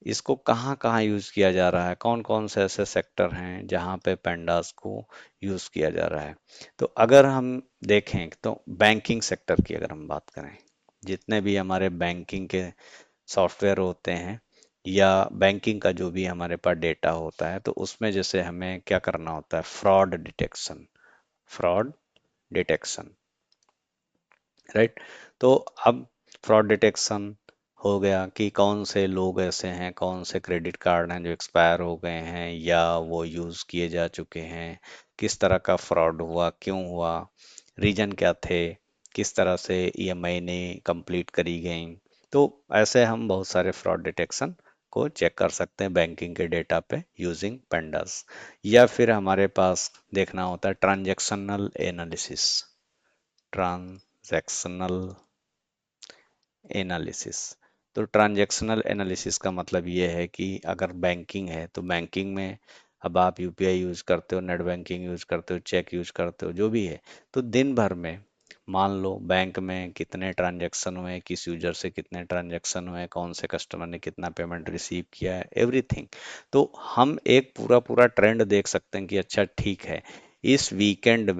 इसको कहाँ कहाँ यूज किया जा रहा है, कौन कौन से ऐसे सेक्टर हैं जहाँ पे पैंडास को यूज किया जा रहा है। तो अगर हम देखें तो बैंकिंग सेक्टर की अगर हम बात करें, जितने भी हमारे बैंकिंग के सॉफ्टवेयर होते हैं या बैंकिंग का जो भी हमारे पास डेटा होता है, तो उसमें जैसे हमें क्या करना होता है, fraud detection, fraud detection, right. तो अब फ्रॉड डिटेक्शन हो गया कि कौन से लोग ऐसे हैं, कौन से क्रेडिट कार्ड हैं जो एक्सपायर हो गए हैं या वो यूज़ किए जा चुके हैं, किस तरह का फ्रॉड हुआ, क्यों हुआ, रीजन क्या थे, किस तरह से EMI नहीं कंप्लीट करी गई। तो ऐसे हम बहुत सारे फ्रॉड डिटेक्शन को चेक कर सकते हैं बैंकिंग के डेटा पे यूजिंग पेंडास। या फिर हमारे पास देखना होता है ट्रांजैक्शनल एनालिसिस, ट्रांजैक्शनल एनालिसिस। तो ट्रांजैक्शनल एनालिसिस का मतलब ये है कि अगर बैंकिंग है तो बैंकिंग में अब आप UPI यूज करते हो, नेट बैंकिंग यूज करते हो, चेक यूज करते हो, जो भी है, तो दिन भर में मान लो बैंक में कितने ट्रांजैक्शन हुए, किस यूजर से कितने ट्रांजैक्शन हुए, कौन से कस्टमर ने कितना पेमेंट रिसीव किया है, एवरीथिंग। तो हम एक पूरा पूरा ट्रेंड देख सकते हैं कि अच्छा ठीक है, इस वीकेंड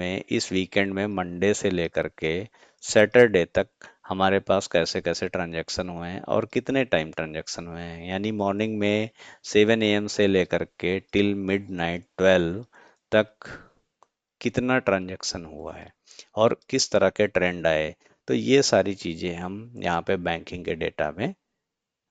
में मंडे से लेकर के सैटरडे तक हमारे पास कैसे कैसे ट्रांजैक्शन हुए हैं और कितने टाइम ट्रांजैक्शन हुए हैं, यानी मॉर्निंग में 7 AM से लेकर के टिल मिड नाइट 12 तक कितना ट्रांजैक्शन हुआ है और किस तरह के ट्रेंड आए। तो ये सारी चीज़ें हम यहाँ पे बैंकिंग के डेटा में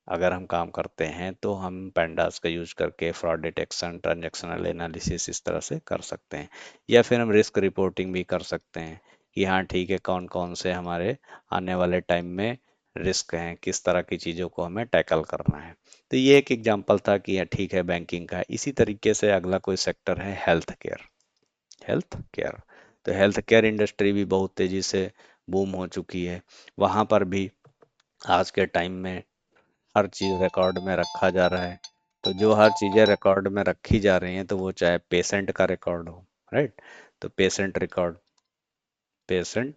अगर हम काम करते हैं तो हम पैंडास का यूज करके फ्रॉड डिटेक्शन, ट्रांजैक्शनल एनालिसिस इस तरह से कर सकते हैं। या फिर हम रिस्क रिपोर्टिंग भी कर सकते हैं कि हाँ ठीक है, कौन कौन से हमारे आने वाले टाइम में रिस्क हैं, किस तरह की चीज़ों को हमें टैकल करना है। तो ये एक एग्जांपल था कि हाँ, ठीक है बैंकिंग का। इसी तरीके से अगला कोई सेक्टर है हेल्थ केयर, हेल्थ केयर। तो हेल्थ केयर इंडस्ट्री भी बहुत तेजी से बूम हो चुकी है। वहाँ पर भी आज के टाइम में हर चीज़ रिकॉर्ड में रखा जा रहा है। तो जो हर चीज़ें रिकॉर्ड में रखी जा रही हैं, तो वो चाहे पेशेंट का रिकॉर्ड हो, राइट, तो पेशेंट रिकॉर्ड, पेशेंट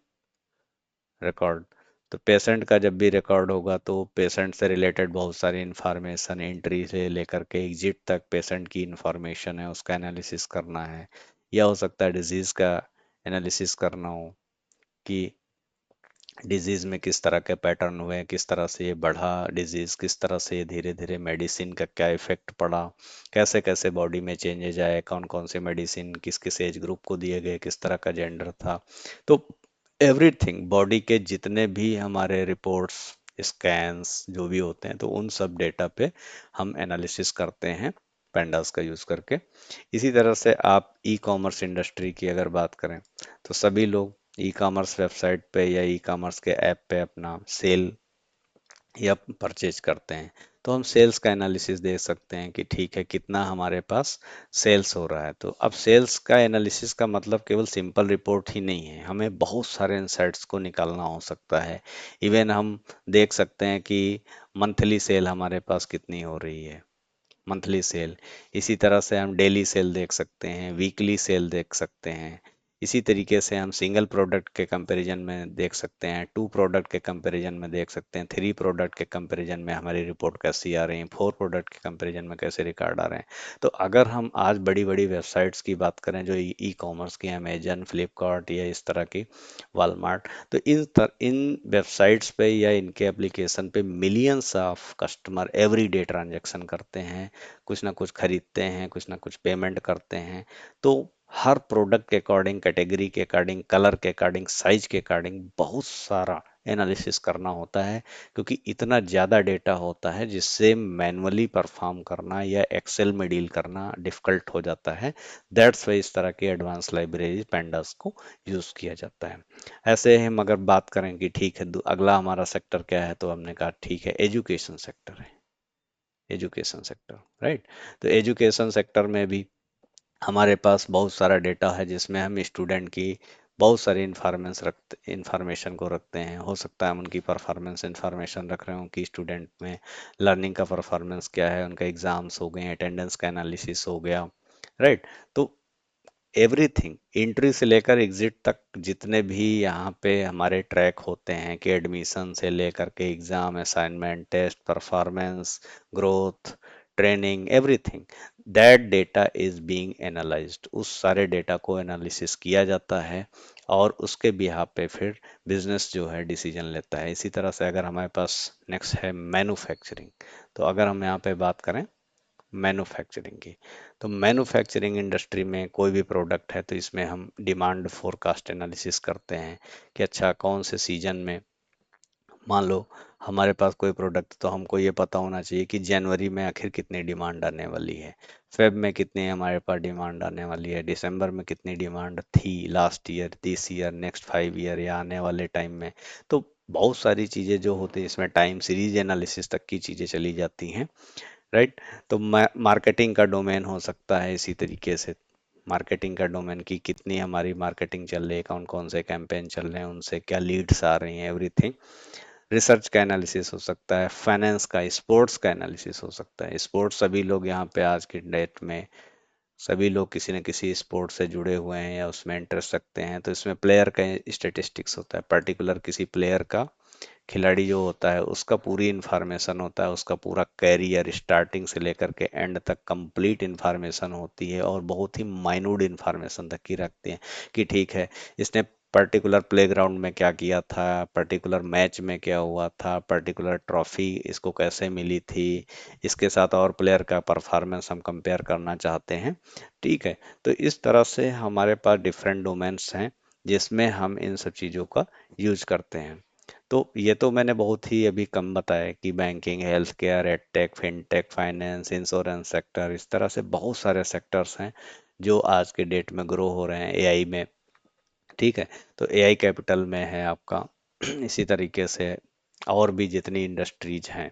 रिकॉर्ड, तो पेशेंट का जब भी रिकॉर्ड होगा तो पेशेंट से रिलेटेड बहुत सारी इंफॉर्मेशन, एंट्री से लेकर के एग्जिट तक पेशेंट की इंफॉर्मेशन है, उसका एनालिसिस करना है। या हो सकता है डिजीज़ का एनालिसिस करना हो कि डिजीज में किस तरह के पैटर्न हुए, किस तरह से ये बढ़ा डिजीज, किस तरह से ये धीरे धीरे मेडिसिन का क्या इफेक्ट पड़ा, कैसे कैसे बॉडी में चेंजेज आए, कौन कौन से मेडिसिन किस किस एज ग्रुप को दिए गए, किस तरह का जेंडर था। तो एवरीथिंग, बॉडी के जितने भी हमारे रिपोर्ट्स, स्कैन्स जो भी होते हैं, तो उन सब डेटा पे हम एनालिसिस करते हैं पेंडास का यूज़ करके। इसी तरह से आप ई कॉमर्स इंडस्ट्री की अगर बात करें, तो सभी लोग ई कॉमर्स वेबसाइट पे या ई कॉमर्स के ऐप पे अपना सेल या परचेज करते हैं। तो हम सेल्स का एनालिसिस दे सकते हैं कि ठीक है कितना हमारे पास सेल्स हो रहा है। तो अब सेल्स का एनालिसिस का मतलब केवल सिंपल रिपोर्ट ही नहीं है, हमें बहुत सारे इंसाइट्स को निकालना हो सकता है। इवन हम देख सकते हैं कि मंथली सेल हमारे पास कितनी हो रही है, मंथली सेल। इसी तरह से हम डेली सेल देख सकते हैं, वीकली सेल देख सकते हैं। इसी तरीके से हम सिंगल प्रोडक्ट के कंपैरिजन में देख सकते हैं, टू प्रोडक्ट के कंपैरिजन में देख सकते हैं, थ्री प्रोडक्ट के कंपैरिजन में हमारी रिपोर्ट कैसी आ रही है, फोर प्रोडक्ट के कंपैरिजन में कैसे रिकॉर्ड आ रहे हैं। तो अगर हम आज बड़ी बड़ी वेबसाइट्स की बात करें जो ई कॉमर्स की, अमेजन, फ्लिपकार्ट या इस तरह की, वॉलमार्ट, तो इन वेबसाइट्स पे या इनके एप्लीकेशन पे millions of customer every day transaction करते हैं, कुछ ना कुछ खरीदते हैं, कुछ ना कुछ पेमेंट करते हैं। तो हर प्रोडक्ट के अकॉर्डिंग, कैटेगरी के अकॉर्डिंग, कलर के अकॉर्डिंग, साइज के अकॉर्डिंग बहुत सारा एनालिसिस करना होता है, क्योंकि इतना ज़्यादा डेटा होता है जिससे मैनुअली परफॉर्म करना या एक्सेल में डील करना डिफिकल्ट हो जाता है। दैट्स वाई इस तरह की एडवांस लाइब्रेरी पेंडास को यूज़ किया जाता है। ऐसे हम अगर बात करें कि ठीक है अगला हमारा सेक्टर क्या है, तो हमने कहा ठीक है एजुकेशन सेक्टर है, एजुकेशन सेक्टर, राइट। तो एजुकेशन सेक्टर में भी हमारे पास बहुत सारा डेटा है जिसमें हम स्टूडेंट की बहुत सारी इंफॉर्मेशन को रखते हैं। हो सकता है हम उनकी परफॉर्मेंस इंफॉर्मेशन रख रहे हो कि स्टूडेंट में लर्निंग का परफॉर्मेंस क्या है, उनका एग्जाम्स हो गए, अटेंडेंस का एनालिसिस हो गया, राइट। तो एवरीथिंग एंट्री से लेकर एग्जिट तक जितने भी यहाँ पे हमारे ट्रैक होते हैं कि एडमिशन से लेकर के exam, assignment, test, performance, growth, training, everything, that data is being analysed. उस सारे डेटा को एनालिसिस किया जाता है और उसके बिहाफ पे फिर बिजनेस जो है डिसीजन लेता है। इसी तरह से अगर हमारे पास नेक्स्ट है मैन्युफैक्चरिंग, तो अगर हम यहाँ पे बात करें मैन्युफैक्चरिंग की, तो मैन्युफैक्चरिंग इंडस्ट्री में कोई भी प्रोडक्ट है तो इसमें हम डिमांड फोरकास्ट एनालिसिस करते हैं कि अच्छा कौन से सीजन में, मान लो हमारे पास कोई प्रोडक्ट, तो हमको ये पता होना चाहिए कि जनवरी में आखिर कितनी डिमांड आने वाली है, फेब में कितनी हमारे पास डिमांड आने वाली है, दिसंबर में कितनी डिमांड थी last year, this year, next 5 year या आने वाले टाइम में। तो बहुत सारी चीज़ें जो होती हैं इसमें टाइम सीरीज एनालिसिस तक की चीज़ें चली जाती हैं, राइट। तो मार्केटिंग का डोमेन हो सकता है इसी तरीके से, मार्केटिंग का डोमेन की कितनी हमारी मार्केटिंग चल रही है, कौन कौन से कैंपेन चल रहे हैं, उनसे क्या लीड्स आ रही हैं, एवरीथिंग। रिसर्च का एनालिसिस हो सकता है, फाइनेंस का, स्पोर्ट्स का एनालिसिस हो सकता है। स्पोर्ट्स सभी लोग यहाँ पे आज की डेट में सभी लोग किसी न किसी स्पोर्ट से जुड़े हुए हैं या उसमें इंटरेस्ट रखते हैं, तो इसमें प्लेयर का स्टेटिस्टिक्स होता है, पर्टिकुलर किसी प्लेयर का, खिलाड़ी जो होता है उसका पूरी इन्फॉर्मेशन होता है, उसका पूरा कैरियर स्टार्टिंग से लेकर के एंड तक कंप्लीट इन्फॉर्मेशन होती है और बहुत ही माइन्यूट इन्फॉर्मेशन तक की रखती है कि ठीक है इसने पर्टिकुलर प्लेग्राउंड में क्या किया था, पर्टिकुलर मैच में क्या हुआ था, पर्टिकुलर ट्रॉफी इसको कैसे मिली थी, इसके साथ और प्लेयर का परफॉर्मेंस हम कंपेयर करना चाहते हैं, ठीक है। तो इस तरह से हमारे पास डिफरेंट डोमेन्स हैं जिसमें हम इन सब चीज़ों का यूज करते हैं। तो ये तो मैंने बहुत ही अभी कम बताया कि banking, health care, edtech, fintech, finance, insurance sector, इस तरह से बहुत सारे सेक्टर्स हैं जो आज के डेट में ग्रो हो रहे हैं एआई में, ठीक है। तो एआई कैपिटल में है आपका इसी तरीके से और भी जितनी इंडस्ट्रीज हैं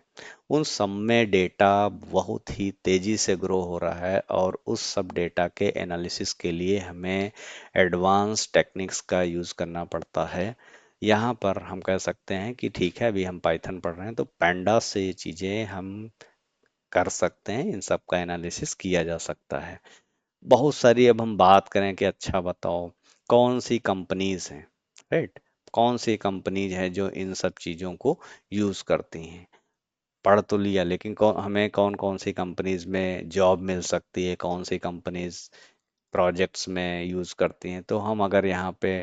उन सब में डेटा बहुत ही तेजी से ग्रो हो रहा है और उस सब डेटा के एनालिसिस के लिए हमें एडवांस टेक्निक्स का यूज़ करना पड़ता है। यहाँ पर हम कह सकते हैं कि ठीक है अभी हम पाइथन पढ़ रहे हैं तो पैंडास से ये चीज़ें हम कर सकते हैं, इन सब का एनालिसिस किया जा सकता है। बहुत सारी, अब हम बात करें कि अच्छा बताओ कौन सी कंपनीज हैं, राइट, कौन सी कंपनीज हैं जो इन सब चीज़ों को यूज़ करती हैं। पढ़ तो लिया, लेकिन हमें कौन कौन सी कंपनीज में जॉब मिल सकती है, कौन सी कंपनीज प्रोजेक्ट्स में यूज़ करती हैं। तो हम अगर यहाँ पे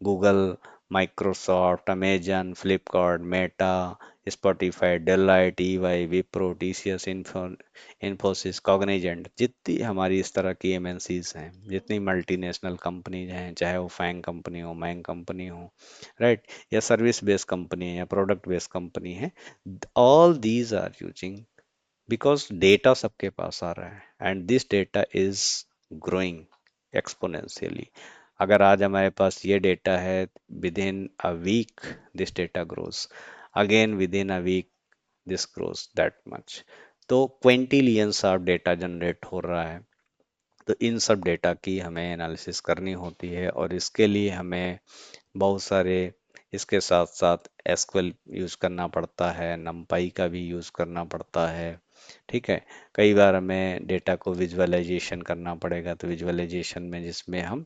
Google, Microsoft, Amazon, Flipkart, Meta, Spotify, Deloitte, EY, Wipro, TCS, Infosys, Cognizant, जितनी हमारी इस तरह की एमएनसीज हैं, जितनी मल्टीनेशनल कंपनीज हैं, चाहे वो फैंग कंपनी हो, मैंग कंपनी हो, राइट, या सर्विस बेस्ड कंपनी है या प्रोडक्ट बेस्ड कंपनी है, all these are using, because data सबके पास आ रहा है and this data is growing exponentially. अगर आज हमारे पास ये डेटा है, within a week this data grows, again within a week this grows that much. तो क्विंटिलियंस ऑफ डेटा जनरेट हो रहा है। तो इन सब डेटा की हमें एनालिसिस करनी होती है, और इसके लिए हमें बहुत सारे, इसके साथ साथ एसक्यूएल यूज करना पड़ता है, नमपाई का भी यूज करना पड़ता है, ठीक है। कई बार हमें डेटा को विजुअलाइजेशन करना पड़ेगा, तो विजुअलाइजेशन में जिसमें हम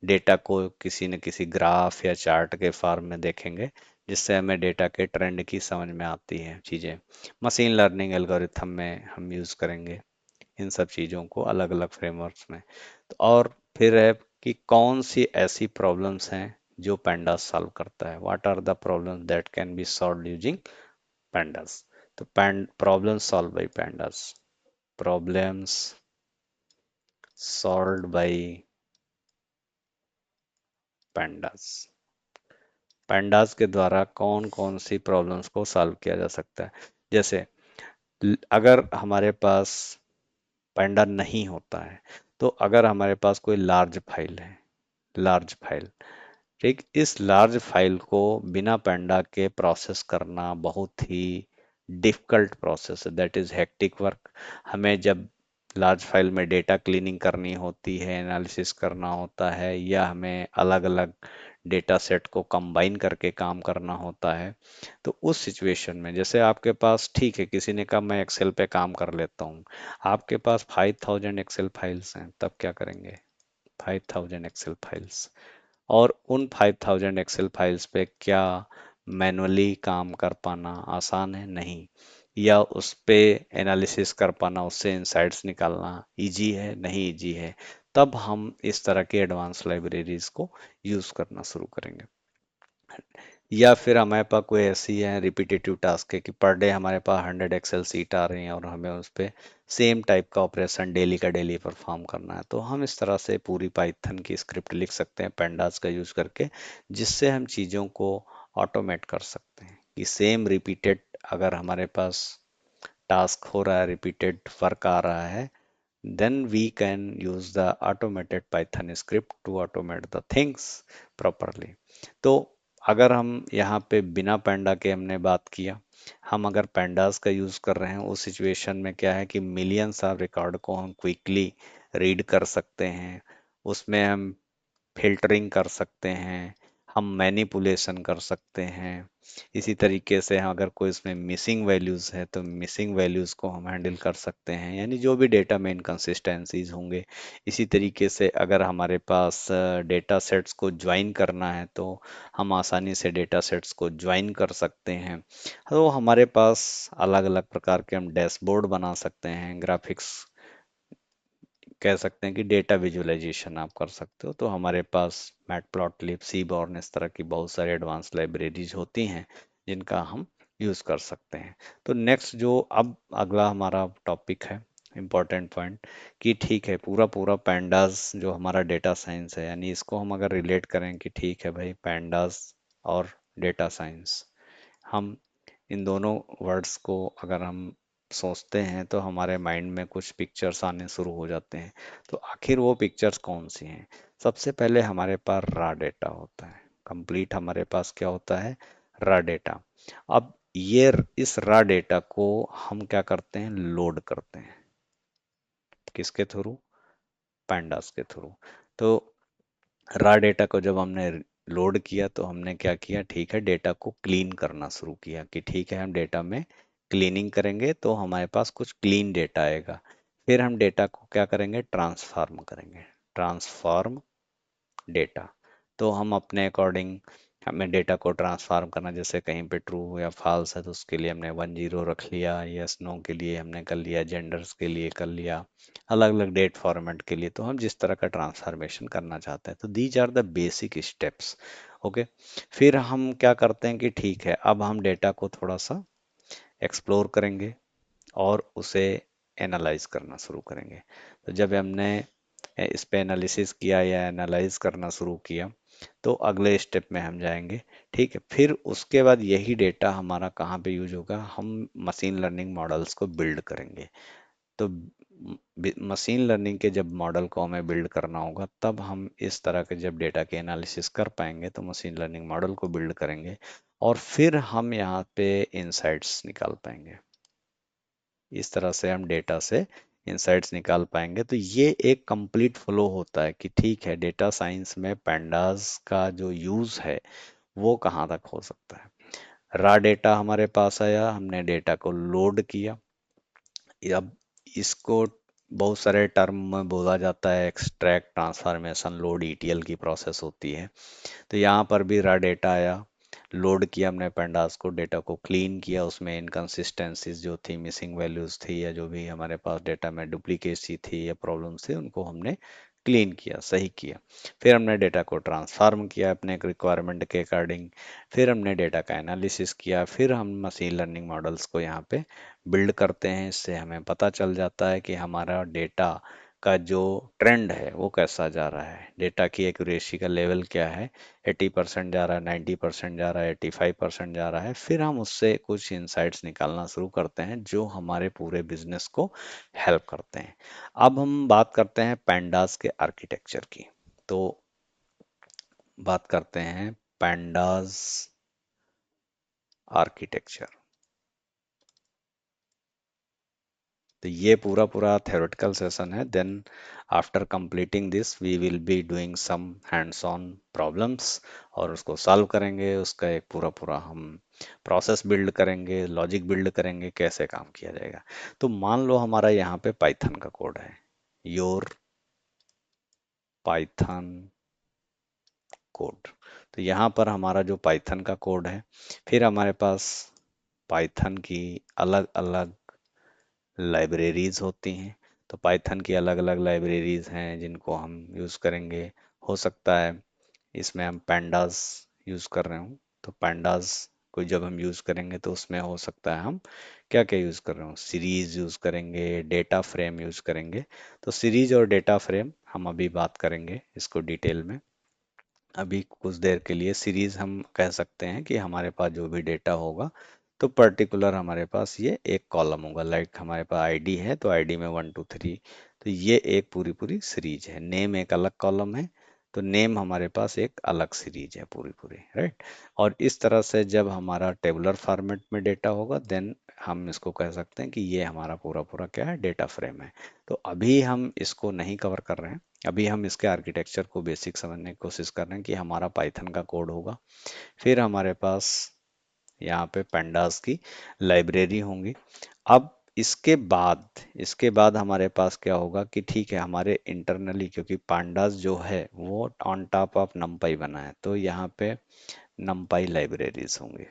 डेटा को किसी न किसी ग्राफ या चार्ट के फॉर्म में देखेंगे, जिससे हमें डेटा के ट्रेंड की समझ में आती है चीज़ें। मशीन लर्निंग एल्गोरिथम में हम यूज़ करेंगे इन सब चीज़ों को अलग अलग फ्रेमवर्क्स में। तो और फिर है कि कौन सी ऐसी प्रॉब्लम्स हैं जो pandas सॉल्व करता है, what are the problems that can be solve using pandas। तो problem solve by pandas, problems solved by pandas, pandas के द्वारा कौन कौन सी प्रॉब्लम्स को सॉल्व किया जा सकता है। जैसे अगर हमारे पास पांडा नहीं होता है, तो अगर हमारे पास कोई लार्ज फाइल है, लार्ज फाइल, ठीक, इस लार्ज फाइल को बिना पांडा के प्रोसेस करना बहुत ही डिफिकल्ट प्रोसेस है, दैट इज हेक्टिक वर्क। हमें जब लार्ज फाइल में डेटा क्लीनिंग करनी होती है, एनालिसिस करना होता है, या हमें अलग अलग डेटा सेट को कंबाइन करके काम करना होता है, तो उस सिचुएशन में जैसे आपके पास, ठीक है, किसी ने कहा मैं एक्सेल पे काम कर लेता हूँ, आपके पास 5000 एक्सेल फाइल्स हैं, तब क्या करेंगे? 5000 एक्सेल फाइल्स, और उन 5000 एक्सेल फाइल्स पे क्या मैनुअली काम कर पाना आसान है? नहीं। या उस पे एनालिसिस कर पाना, उससे इंसाइट्स निकालना इजी है? नहीं इजी है। तब हम इस तरह की एडवांस लाइब्रेरीज को यूज करना शुरू करेंगे। या फिर हमारे पास कोई ऐसी है रिपीटेटिव टास्क है कि पर डे हमारे पास 100 एक्सेल सीट आ रही हैं, और हमें उस पे सेम टाइप का ऑपरेशन डेली का डेली परफॉर्म करना है, तो हम इस तरह से पूरी पाइथन की स्क्रिप्ट लिख सकते हैं पेंडास का यूज करके, जिससे हम चीज़ों को ऑटोमेट कर सकते हैं कि सेम रिपीटेड, अगर हमारे पास टास्क हो रहा है, रिपीटेड वर्क आ रहा है, then we can use the automated Python script to automate the things properly। तो अगर हम यहाँ पे बिना पैंडा के हमने बात किया, हम अगर पैंडास का यूज़ कर रहे हैं, उस सिचुएशन में क्या है कि मिलियंस ऑफ रिकॉर्ड को हम क्विकली रीड कर सकते हैं, उसमें हम फिल्टरिंग कर सकते हैं, हम मैनिपुलेशन कर सकते हैं। इसी तरीके से अगर कोई इसमें मिसिंग वैल्यूज़ है, तो मिसिंग वैल्यूज़ को हम हैंडल कर सकते हैं, यानी जो भी डेटा में इनकन्सिस्टेंसीज होंगे। इसी तरीके से अगर हमारे पास डेटा सेट्स को ज्वाइन करना है, तो हम आसानी से डेटा सेट्स को ज्वाइन कर सकते हैं। तो हमारे पास अलग अलग प्रकार के हम डैशबोर्ड बना सकते हैं, ग्राफिक्स कह सकते हैं कि डेटा विजुअलाइजेशन आप कर सकते हो। तो हमारे पास मैटप्लॉटलिब, सीबॉर्न, इस तरह की बहुत सारी एडवांस लाइब्रेरीज होती हैं जिनका हम यूज़ कर सकते हैं। तो नेक्स्ट जो अब अगला हमारा टॉपिक है, इम्पोर्टेंट पॉइंट, कि ठीक है, पूरा पूरा पैंडास जो हमारा डेटा साइंस है, यानी इसको हम अगर रिलेट करें कि ठीक है भाई, पैंडास और डेटा साइंस, हम इन दोनों वर्ड्स को अगर हम सोचते हैं, तो हमारे माइंड में कुछ पिक्चर्स आने शुरू हो जाते हैं। तो आखिर वो पिक्चर्स कौन सी हैं? सबसे पहले हमारे पास रा डेटा होता है, कंप्लीट हमारे पास क्या होता है? रा डेटा। अब ये इस रा डेटा को हम क्या करते हैं? लोड करते हैं, किसके थ्रू? पैंडास के थ्रू। तो रा डेटा को जब हमने लोड किया, तो हमने क्या किया? ठीक है, डेटा को क्लीन करना शुरू किया कि ठीक है, हम डेटा में क्लीनिंग करेंगे तो हमारे पास कुछ क्लीन डेटा आएगा। फिर हम डेटा को क्या करेंगे, ट्रांसफॉर्म करेंगे, ट्रांसफॉर्म डेटा। तो हम अपने अकॉर्डिंग, हमें डेटा को ट्रांसफॉर्म करना, जैसे कहीं पे ट्रू या फॉल्स है तो उसके लिए हमने 10 रख लिया, यस नो के लिए हमने कर लिया, जेंडर्स के लिए कर लिया, अलग अलग डेट फॉर्मेट के लिए, तो हम जिस तरह का ट्रांसफॉर्मेशन करना चाहते हैं, तो these are the basic steps. Okay. फिर हम क्या करते हैं कि ठीक है, अब हम डेटा को थोड़ा सा एक्सप्लोर करेंगे और उसे एनालाइज करना शुरू करेंगे। तो जब हमने इस पे एनालिसिस किया या एनालाइज करना शुरू किया, तो अगले स्टेप में हम जाएंगे। ठीक है, फिर उसके बाद यही डेटा हमारा कहाँ पे यूज होगा, हम मशीन लर्निंग मॉडल्स को बिल्ड करेंगे। तो मशीन लर्निंग के जब मॉडल को हमें बिल्ड करना होगा, तब हम इस तरह के जब डेटा के एनालिसिस कर पाएंगे, तो मशीन लर्निंग मॉडल को बिल्ड करेंगे और फिर हम यहाँ पे इंसाइट्स निकाल पाएंगे। इस तरह से हम डेटा से इंसाइट्स निकाल पाएंगे। तो ये एक कंप्लीट फ्लो होता है कि ठीक है, डेटा साइंस में पैंडास का जो यूज है वो कहाँ तक हो सकता है। रा डेटा हमारे पास आया, हमने डेटा को लोड किया। अब इसको बहुत सारे टर्म में बोला जाता है, एक्सट्रैक्ट, ट्रांसफॉर्मेशन, लोड, ईटीएल की प्रोसेस होती है। तो यहाँ पर भी रा डेटा आया, लोड किया हमने पेंडास को, डेटा को क्लीन किया, उसमें इनकंसिस्टेंसीज जो थी, मिसिंग वैल्यूज थी, या जो भी हमारे पास डेटा में डुप्लीकेसी थी या प्रॉब्लम्स थी, उनको हमने क्लीन किया, सही किया। फिर हमने डेटा को ट्रांसफॉर्म किया अपने रिक्वायरमेंट के अकॉर्डिंग। फिर हमने डेटा का एनालिसिस किया, फिर हम मशीन लर्निंग मॉडल्स को यहाँ पे बिल्ड करते हैं। इससे हमें पता चल जाता है कि हमारा डेटा का जो ट्रेंड है वो कैसा जा रहा है, डेटा की एक्यूरेसी का लेवल क्या है, 80% जा रहा है, 90% जा रहा है, 85% जा रहा है। फिर हम उससे कुछ इंसाइट्स निकालना शुरू करते हैं जो हमारे पूरे बिजनेस को हेल्प करते हैं। अब हम बात करते हैं पैंडास के आर्किटेक्चर की। तो बात करते हैं पैंडास आर्किटेक्चर। तो ये पूरा पूरा थ्योरेटिकल सेशन है। Then after completing this we will be doing some hands on problems और उसको सॉल्व करेंगे। उसका एक पूरा पूरा हम प्रोसेस बिल्ड करेंगे, लॉजिक बिल्ड करेंगे, कैसे काम किया जाएगा। तो मान लो हमारा यहाँ पे पाइथन का कोड है, योर पाइथन कोड। तो यहाँ पर हमारा जो पाइथन का कोड है, फिर हमारे पास पाइथन की अलग अलग लाइब्रेरीज होती हैं। तो पाइथन की अलग अलग लाइब्रेरीज हैं जिनको हम यूज़ करेंगे। हो सकता है इसमें हम पैंडास यूज़ कर रहे हो, तो पैंडास को जब हम यूज़ करेंगे तो उसमें हो सकता है हम क्या क्या यूज़ कर रहे हो, सीरीज यूज़ करेंगे, डेटा फ्रेम यूज़ करेंगे। तो सीरीज और डेटा फ्रेम हम अभी बात करेंगे इसको डिटेल में। अभी कुछ देर के लिए सीरीज हम कह सकते हैं कि हमारे पास जो भी डेटा होगा, तो पर्टिकुलर हमारे पास ये एक कॉलम होगा। लाइक हमारे पास आईडी है तो आईडी में 1 2 3, तो ये एक पूरी पूरी सीरीज है। नेम एक अलग कॉलम है, तो नेम हमारे पास एक अलग सीरीज है पूरी पूरी, राइट। और इस तरह से जब हमारा टेबुलर फॉर्मेट में डेटा होगा, देन हम इसको कह सकते हैं कि ये हमारा पूरा पूरा क्या है, डेटा फ्रेम है। तो अभी हम इसको नहीं कवर कर रहे हैं। अभी हम इसके आर्किटेक्चर को बेसिक समझने की कोशिश कर रहे हैं कि हमारा पाइथन का कोड होगा, फिर हमारे पास यहाँ पे pandas की लाइब्रेरी होंगी। अब इसके बाद हमारे पास क्या होगा कि ठीक है, हमारे इंटरनली, क्योंकि pandas जो है वो ऑन टॉप ऑफ numpy बना है, तो यहाँ पे numpy लाइब्रेरीज होंगी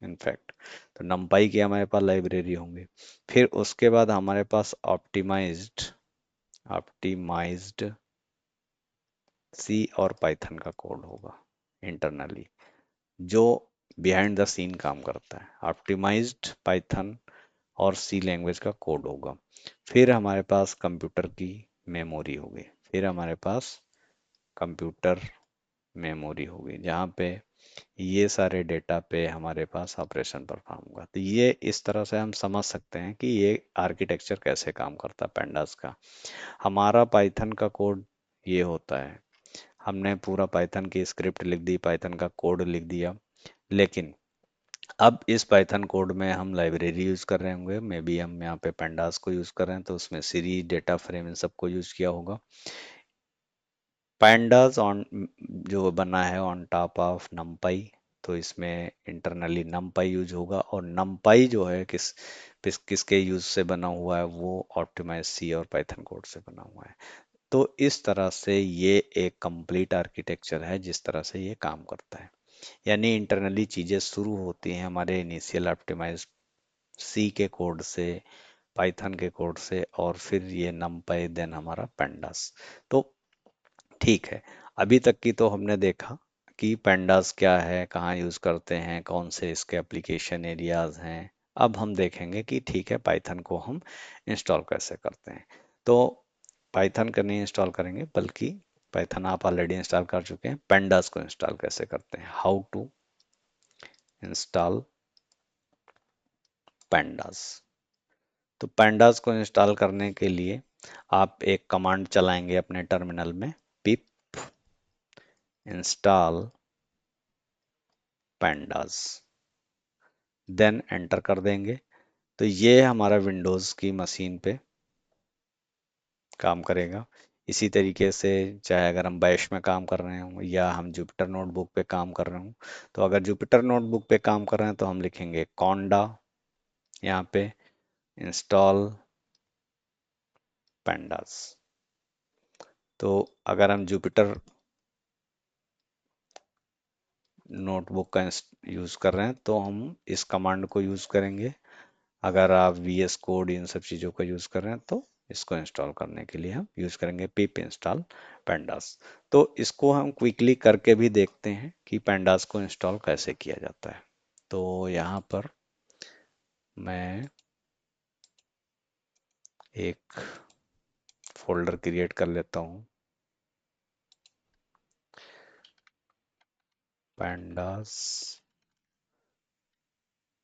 इनफैक्ट। तो numpy की हमारे पास लाइब्रेरी होंगी। फिर उसके बाद हमारे पास ऑप्टिमाइज्ड सी और पाइथन का कोड होगा इंटरनली, जो बिहाइंड द सीन काम करता है। ऑप्टिमाइज्ड पाइथन और सी लैंग्वेज का कोड होगा। फिर हमारे पास कंप्यूटर की मेमोरी होगी, फिर हमारे पास कंप्यूटर मेमोरी होगी, जहाँ पे ये सारे डेटा पे हमारे पास ऑपरेशन परफॉर्म होगा। तो ये इस तरह से हम समझ सकते हैं कि ये आर्किटेक्चर कैसे काम करता है पैंडास का। हमारा पाइथन का कोड ये होता है, हमने पूरा पाइथन की स्क्रिप्ट लिख दी, पाइथन का कोड लिख दिया। लेकिन अब इस पाइथन कोड में हम लाइब्रेरी यूज कर रहे होंगे, मे बी हम यहाँ पे pandas को यूज कर रहे हैं, तो उसमें सीरीज, डेटा फ्रेम, इन सबको यूज किया होगा। pandas ऑन जो बना है ऑन टॉप ऑफ numpy, तो इसमें इंटरनली numpy यूज होगा, और numpy जो है किसके यूज से बना हुआ है, वो ऑप्टिमाइज सी और पाइथन कोड से बना हुआ है। तो इस तरह से ये एक कंप्लीट आर्किटेक्चर है जिस तरह से ये काम करता है। यानी इंटरनली चीजें शुरू होती हैं हमारे इनिशियल ऑप्टिमाइज सी के कोड से, पाइथन के कोड से, और फिर ये numpy देन हमारा pandas। तो ठीक है, अभी तक की तो हमने देखा कि pandas क्या है, कहाँ यूज करते हैं, कौन से इसके एप्लीकेशन एरियाज हैं। अब हम देखेंगे कि ठीक है, पाइथन को हम इंस्टॉल कैसे करते हैं। तो पाइथन का नहीं इंस्टॉल करेंगे, बल्कि पाइथन आप ऑलरेडी इंस्टॉल कर चुके हैं, pandas को इंस्टॉल कैसे करते हैं, हाउ टू इंस्टॉल pandas। तो pandas को इंस्टॉल करने के लिए आप एक कमांड चलाएंगे अपने टर्मिनल में, pip install pandas, then enter कर देंगे। तो ये हमारा विंडोज़ की मशीन पे काम करेगा। इसी तरीके से चाहे अगर हम बैश में काम कर रहे हों या हम जुपिटर नोटबुक पे काम कर रहे हों, तो अगर जुपिटर नोटबुक पे काम कर रहे हैं तो हम लिखेंगे कॉन्डा, यहाँ पे इंस्टॉल pandas। तो अगर हम जुपिटर नोटबुक का यूज़ कर रहे हैं तो हम इस कमांड को यूज़ करेंगे। अगर आप VS कोड इन सब चीज़ों का यूज़ कर रहे हैं तो इसको इंस्टॉल करने के लिए हम यूज़ करेंगे पिप इंस्टॉल pandas। तो इसको हम क्विकली करके भी देखते हैं कि pandas को इंस्टॉल कैसे किया जाता है। तो यहाँ पर मैं एक फोल्डर क्रिएट कर लेता हूँ pandas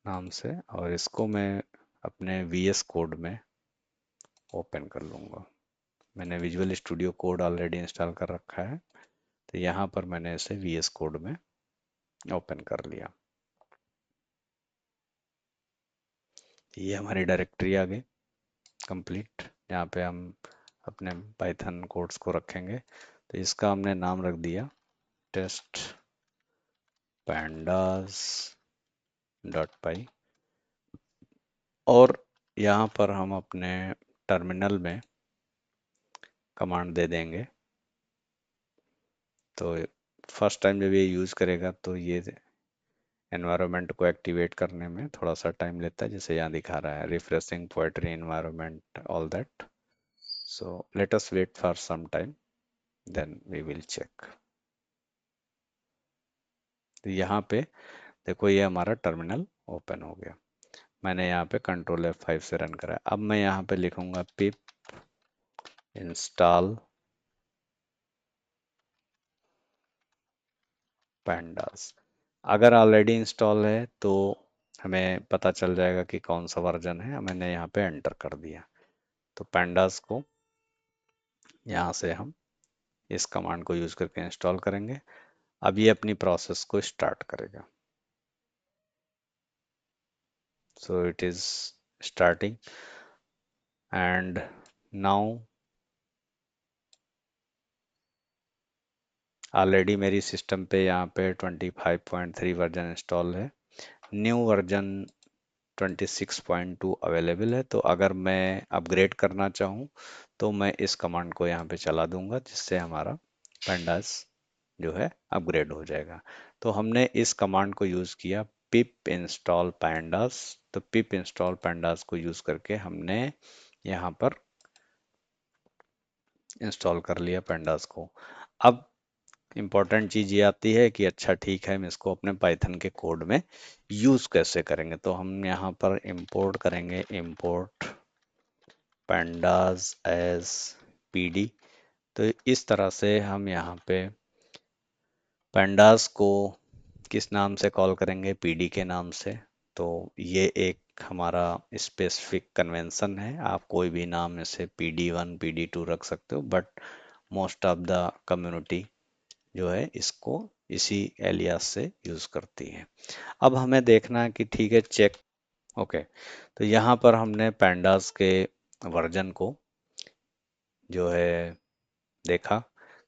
नाम से, और इसको मैं अपने VS कोड में ओपन कर लूँगा। मैंने visual studio code already install कर रखा है, तो यहाँ पर मैंने इसे VS कोड में ओपन कर लिया। ये हमारी डायरेक्टरी आ गई कंप्लीट, यहाँ पे हम अपने पाइथन कोड्स को रखेंगे। तो इसका हमने नाम रख दिया टेस्ट pandas डॉट पाई, और यहाँ पर हम अपने टर्मिनल में कमांड दे देंगे। तो फर्स्ट टाइम जब ये यूज़ करेगा तो ये एनवायरनमेंट को एक्टिवेट करने में थोड़ा सा टाइम लेता है, जैसे यहाँ दिखा रहा है refreshing poetry environment all that. So let us wait for some time, then we will check. तो यहाँ पे देखो, ये हमारा टर्मिनल ओपन हो गया। मैंने यहाँ पे कंट्रोल F5 से रन करा है। अब मैं यहाँ पे लिखूंगा पिप इंस्टॉल pandas। अगर ऑलरेडी इंस्टॉल है तो हमें पता चल जाएगा कि कौन सा वर्जन है। मैंने यहाँ पे एंटर कर दिया। तो pandas को यहाँ से हम इस कमांड को यूज करके इंस्टॉल करेंगे। अब ये अपनी प्रोसेस को स्टार्ट करेगा। So it is starting, and now already मेरी सिस्टम पे यहाँ पे 25.3 वर्जन इंस्टॉल है। न्यू वर्जन 26.2 अवेलेबल है। तो अगर मैं अपग्रेड करना चाहूँ तो मैं इस कमांड को यहाँ पे चला दूंगा, जिससे हमारा pandas जो है अपग्रेड हो जाएगा। तो हमने इस कमांड को यूज़ किया पिप इंस्टॉल pandas। तो पिप इंस्टॉल pandas को यूज़ करके हमने यहाँ पर इंस्टॉल कर लिया pandas को। अब इम्पॉर्टेंट चीज़ ये आती है कि अच्छा ठीक है, हम इसको अपने पाइथन के कोड में यूज़ कैसे करेंगे। तो हम यहाँ पर इंपोर्ट करेंगे, इंपोर्ट pandas एज pd। तो इस तरह से हम यहाँ पे pandas को किस नाम से कॉल करेंगे, pd के नाम से। तो ये एक हमारा स्पेसिफिक कन्वेंशन है, आप कोई भी नाम इसे pd1 pd2 रख सकते हो, but most of the community जो है इसको इसी एलियास से यूज करती है। अब हमें देखना है कि ठीक है, चेक। ओके, तो यहाँ पर हमने pandas के वर्जन को जो है देखा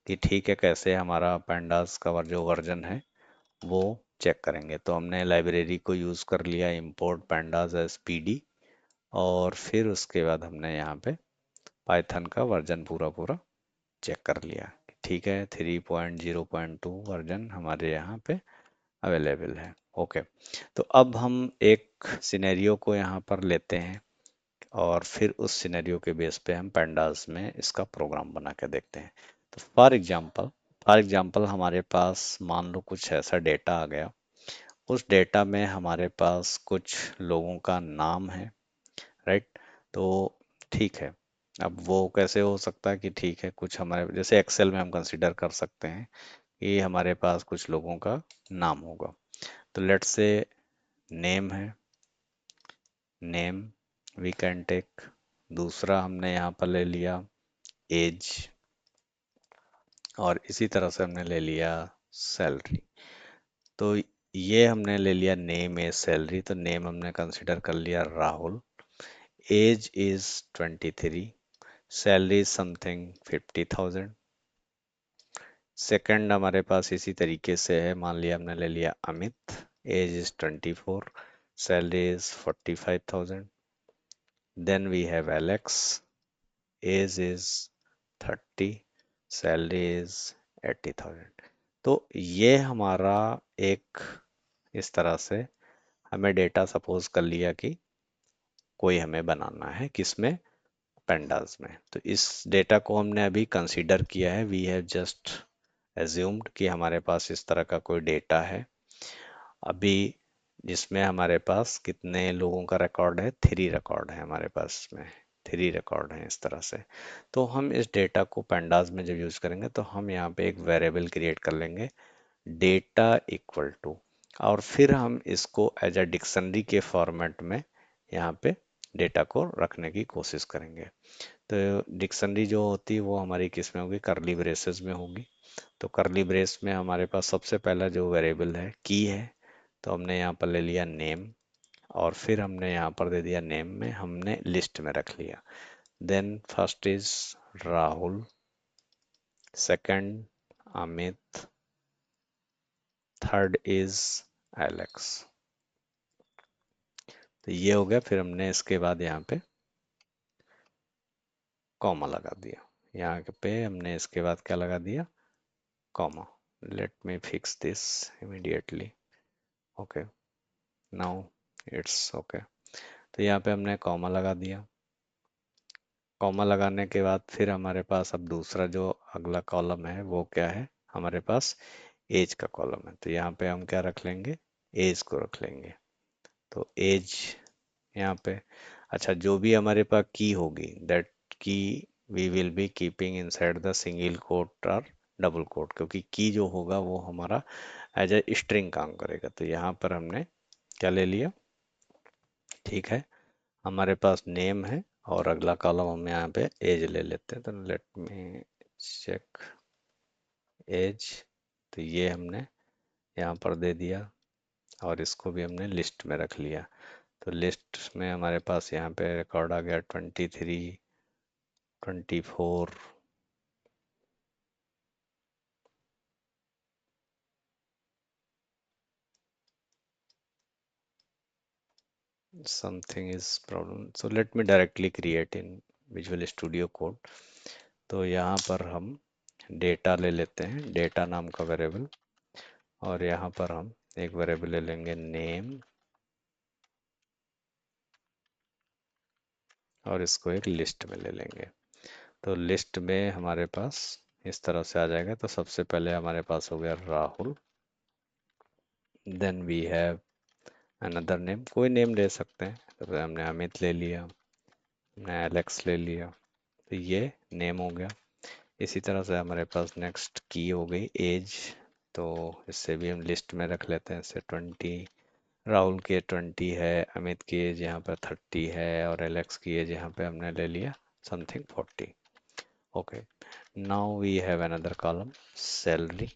कि ठीक है, कैसे हमारा pandas का जो वर्जन है वो चेक करेंगे। तो हमने लाइब्रेरी को यूज़ कर लिया, इंपोर्ट pandas एज पीडी, और फिर उसके बाद हमने यहाँ पे पाइथन का वर्जन पूरा पूरा चेक कर लिया। ठीक है, 3.0.2 वर्जन हमारे यहाँ पे अवेलेबल है। ओके, तो अब हम एक सिनेरियो को यहाँ पर लेते हैं और फिर उस सिनेरियो के बेस पे हम pandas में इसका प्रोग्राम बना के देखते हैं। तो फॉर एग्जांपल हमारे पास मान लो कुछ ऐसा डेटा आ गया। उस डेटा में हमारे पास कुछ लोगों का नाम है, राइट। तो ठीक है, अब वो कैसे हो सकता है कि ठीक है, कुछ हमारे जैसे एक्सेल में हम कंसीडर कर सकते हैं कि हमारे पास कुछ लोगों का नाम होगा। तो लेट्स से नेम है, नेम वी कैन टेक। दूसरा हमने यहाँ पर ले लिया एज, और इसी तरह से हमने ले लिया सैलरी। तो ये हमने ले लिया नेम एज सैलरी। तो नेम हमने कंसिडर कर लिया Rahul, age is 23, salary is something 50,000। Second हमारे पास इसी तरीके से है, मान लिया हमने ले लिया Amit, age is 24, salary is 45,000। Then we have Alex, age is 30, salary is 80,000। तो ये हमारा एक, इस तरह से हमें डेटा सपोज कर लिया कि कोई हमें बनाना है किसमें, पेंडास में। तो इस डेटा को हमने अभी कंसीडर किया है, वी हैव जस्ट एज्यूम्ड कि हमारे पास इस तरह का कोई डेटा है अभी, जिसमें हमारे पास कितने लोगों का रिकॉर्ड है, 3 रिकॉर्ड है हमारे पास में, 3 रिकॉर्ड हैं इस तरह से। तो हम इस डेटा को पेंडास में जब यूज करेंगे तो हम यहाँ पे एक वेरिएबल क्रिएट कर लेंगे, डेटा इक्वल टू, और फिर हम इसको एज अ डिक्शनरी के फॉर्मेट में यहाँ पे डेटा को रखने की कोशिश करेंगे। तो डिक्शनरी जो होती है वो हमारी किस में होगी, करली ब्रेसेस में होगी। तो करली ब्रेस में हमारे पास सबसे पहला जो वेरिएबल है की है, तो हमने यहाँ पर ले लिया नेम, और फिर हमने यहाँ पर दे दिया नेम में हमने लिस्ट में रख लिया। Then first is Rahul, second Amit, third is Alex. तो ये हो गया। फिर हमने इसके बाद यहाँ पे कॉमा लगा दिया, यहाँ पे हमने इसके बाद क्या लगा दिया, comma. Let me fix this immediately. Okay, now it's okay. तो यहाँ पे हमने कॉमा लगा दिया। कॉमा लगाने के बाद फिर हमारे पास अब दूसरा जो अगला कॉलम है वो क्या है, हमारे पास एज का कॉलम है। तो यहाँ पे हम क्या रख लेंगे, एज को रख लेंगे। तो एज यहाँ पे, अच्छा, जो भी हमारे पास की होगी that key we will be keeping inside the single quote और डबल कोट, क्योंकि की जो होगा वो हमारा एज ए स्ट्रिंग काम करेगा। तो यहाँ पर हमने क्या ले लिया, ठीक है, हमारे पास नेम है और अगला कॉलम हम यहाँ पे एज ले लेते हैं। तो लेट मी चेक एज। तो ये हमने यहाँ पर दे दिया और इसको भी हमने लिस्ट में रख लिया। तो लिस्ट में हमारे पास यहाँ पे रिकॉर्ड आ गया 23, 24, something is problem, so let me directly create in visual studio code. तो यहाँ पर हम डेटा ले लेते हैं, डेटा नाम का वेरिएबल, और यहाँ पर हम एक वेरिएबल ले लेंगे नेम, और इसको एक लिस्ट में ले लेंगे। तो लिस्ट में हमारे पास इस तरह से आ जाएगा। तो सबसे पहले हमारे पास हो गया Rahul, then we have another name, कोई नेम ले सकते हैं। तो हमने अमित ले लिया, हमने एलेक्स ले लिया। तो ये नेम हो गया। इसी तरह से हमारे पास नेक्स्ट की हो गई एज। तो इससे भी हम लिस्ट में रख लेते हैं, इससे 20, राहुल की 20 है, अमित की एज यहाँ पर 30 है, और एलेक्स की एज यहाँ पे हमने ले लिया something 40। Okay, now we have another column salary.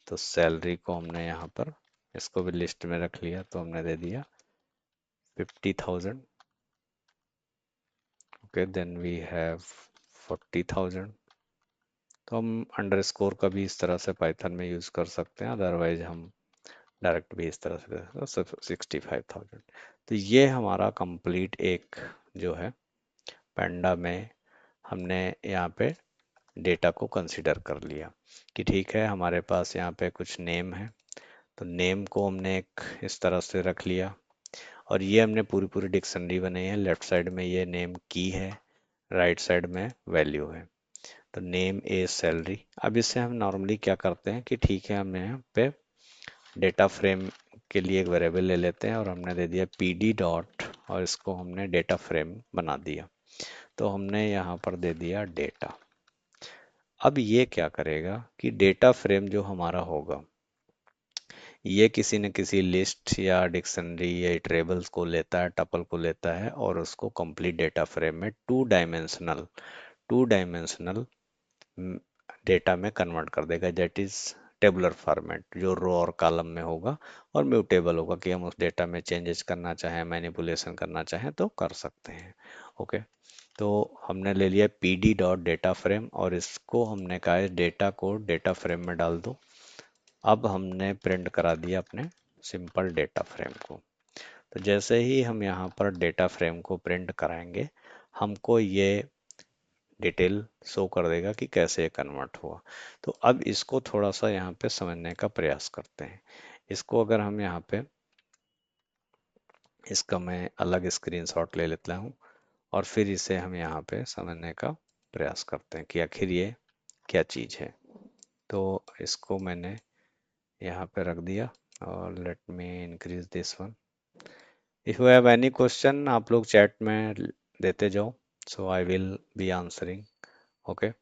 तो सैलरी को हमने यहाँ पर इसको भी लिस्ट में रख लिया। तो हमने दे दिया 50,000। Okay, then we have 40,000। तो हम अंडरस्कोर का भी इस तरह से पाइथन में यूज़ कर सकते हैं, अदरवाइज हम डायरेक्ट भी इस तरह से 65,000। तो ये हमारा कंप्लीट एक जो है पेंडा में हमने यहाँ पे डेटा को कंसिडर कर लिया कि ठीक है हमारे पास यहाँ पे कुछ नेम है, तो नेम को हमने एक इस तरह से रख लिया और ये हमने पूरी पूरी डिक्शनरी बनाई है। लेफ्ट साइड में ये नेम की है, राइट साइड में वैल्यू है। तो नेम इज सैलरी। अब इससे हम नॉर्मली क्या करते हैं कि ठीक है हम यहाँ पे डेटा फ्रेम के लिए एक वेरिएबल ले लेते हैं और हमने दे दिया pd डॉट और इसको हमने डेटा फ्रेम बना दिया। तो हमने यहाँ पर दे दिया डेटा। अब ये क्या करेगा कि डेटा फ्रेम जो हमारा होगा ये किसी न किसी लिस्ट या डिक्शनरी या टेबल्स को लेता है, टपल को लेता है और उसको कंप्लीट डेटा फ्रेम में टू डायमेंशनल डेटा में कन्वर्ट कर देगा। दैट इज टेबुलर फॉर्मेट जो रो और कॉलम में होगा और म्यूटेबल होगा कि हम उस डेटा में चेंजेस करना चाहें, मैनिपुलेशन करना चाहें तो कर सकते हैं। ओके, तो हमने ले लिया pd डॉट डेटा फ्रेम और इसको हमने कहा है डेटा को डेटा फ्रेम में डाल दो। अब हमने प्रिंट करा दिया अपने सिंपल डेटा फ्रेम को। तो जैसे ही हम यहाँ पर डेटा फ्रेम को प्रिंट कराएंगे हमको ये डिटेल शो कर देगा कि कैसे कन्वर्ट हुआ। तो अब इसको थोड़ा सा यहाँ पे समझने का प्रयास करते हैं। इसको अगर हम यहाँ पे इसका मैं अलग स्क्रीनशॉट ले लेता हूँ और फिर इसे हम यहाँ पे समझने का प्रयास करते हैं कि आखिर ये क्या चीज़ है। तो इसको मैंने यहाँ पे रख दिया और let me increase this one. If you have any question आप लोग चैट में देते जाओ, so I will be answering. Okay,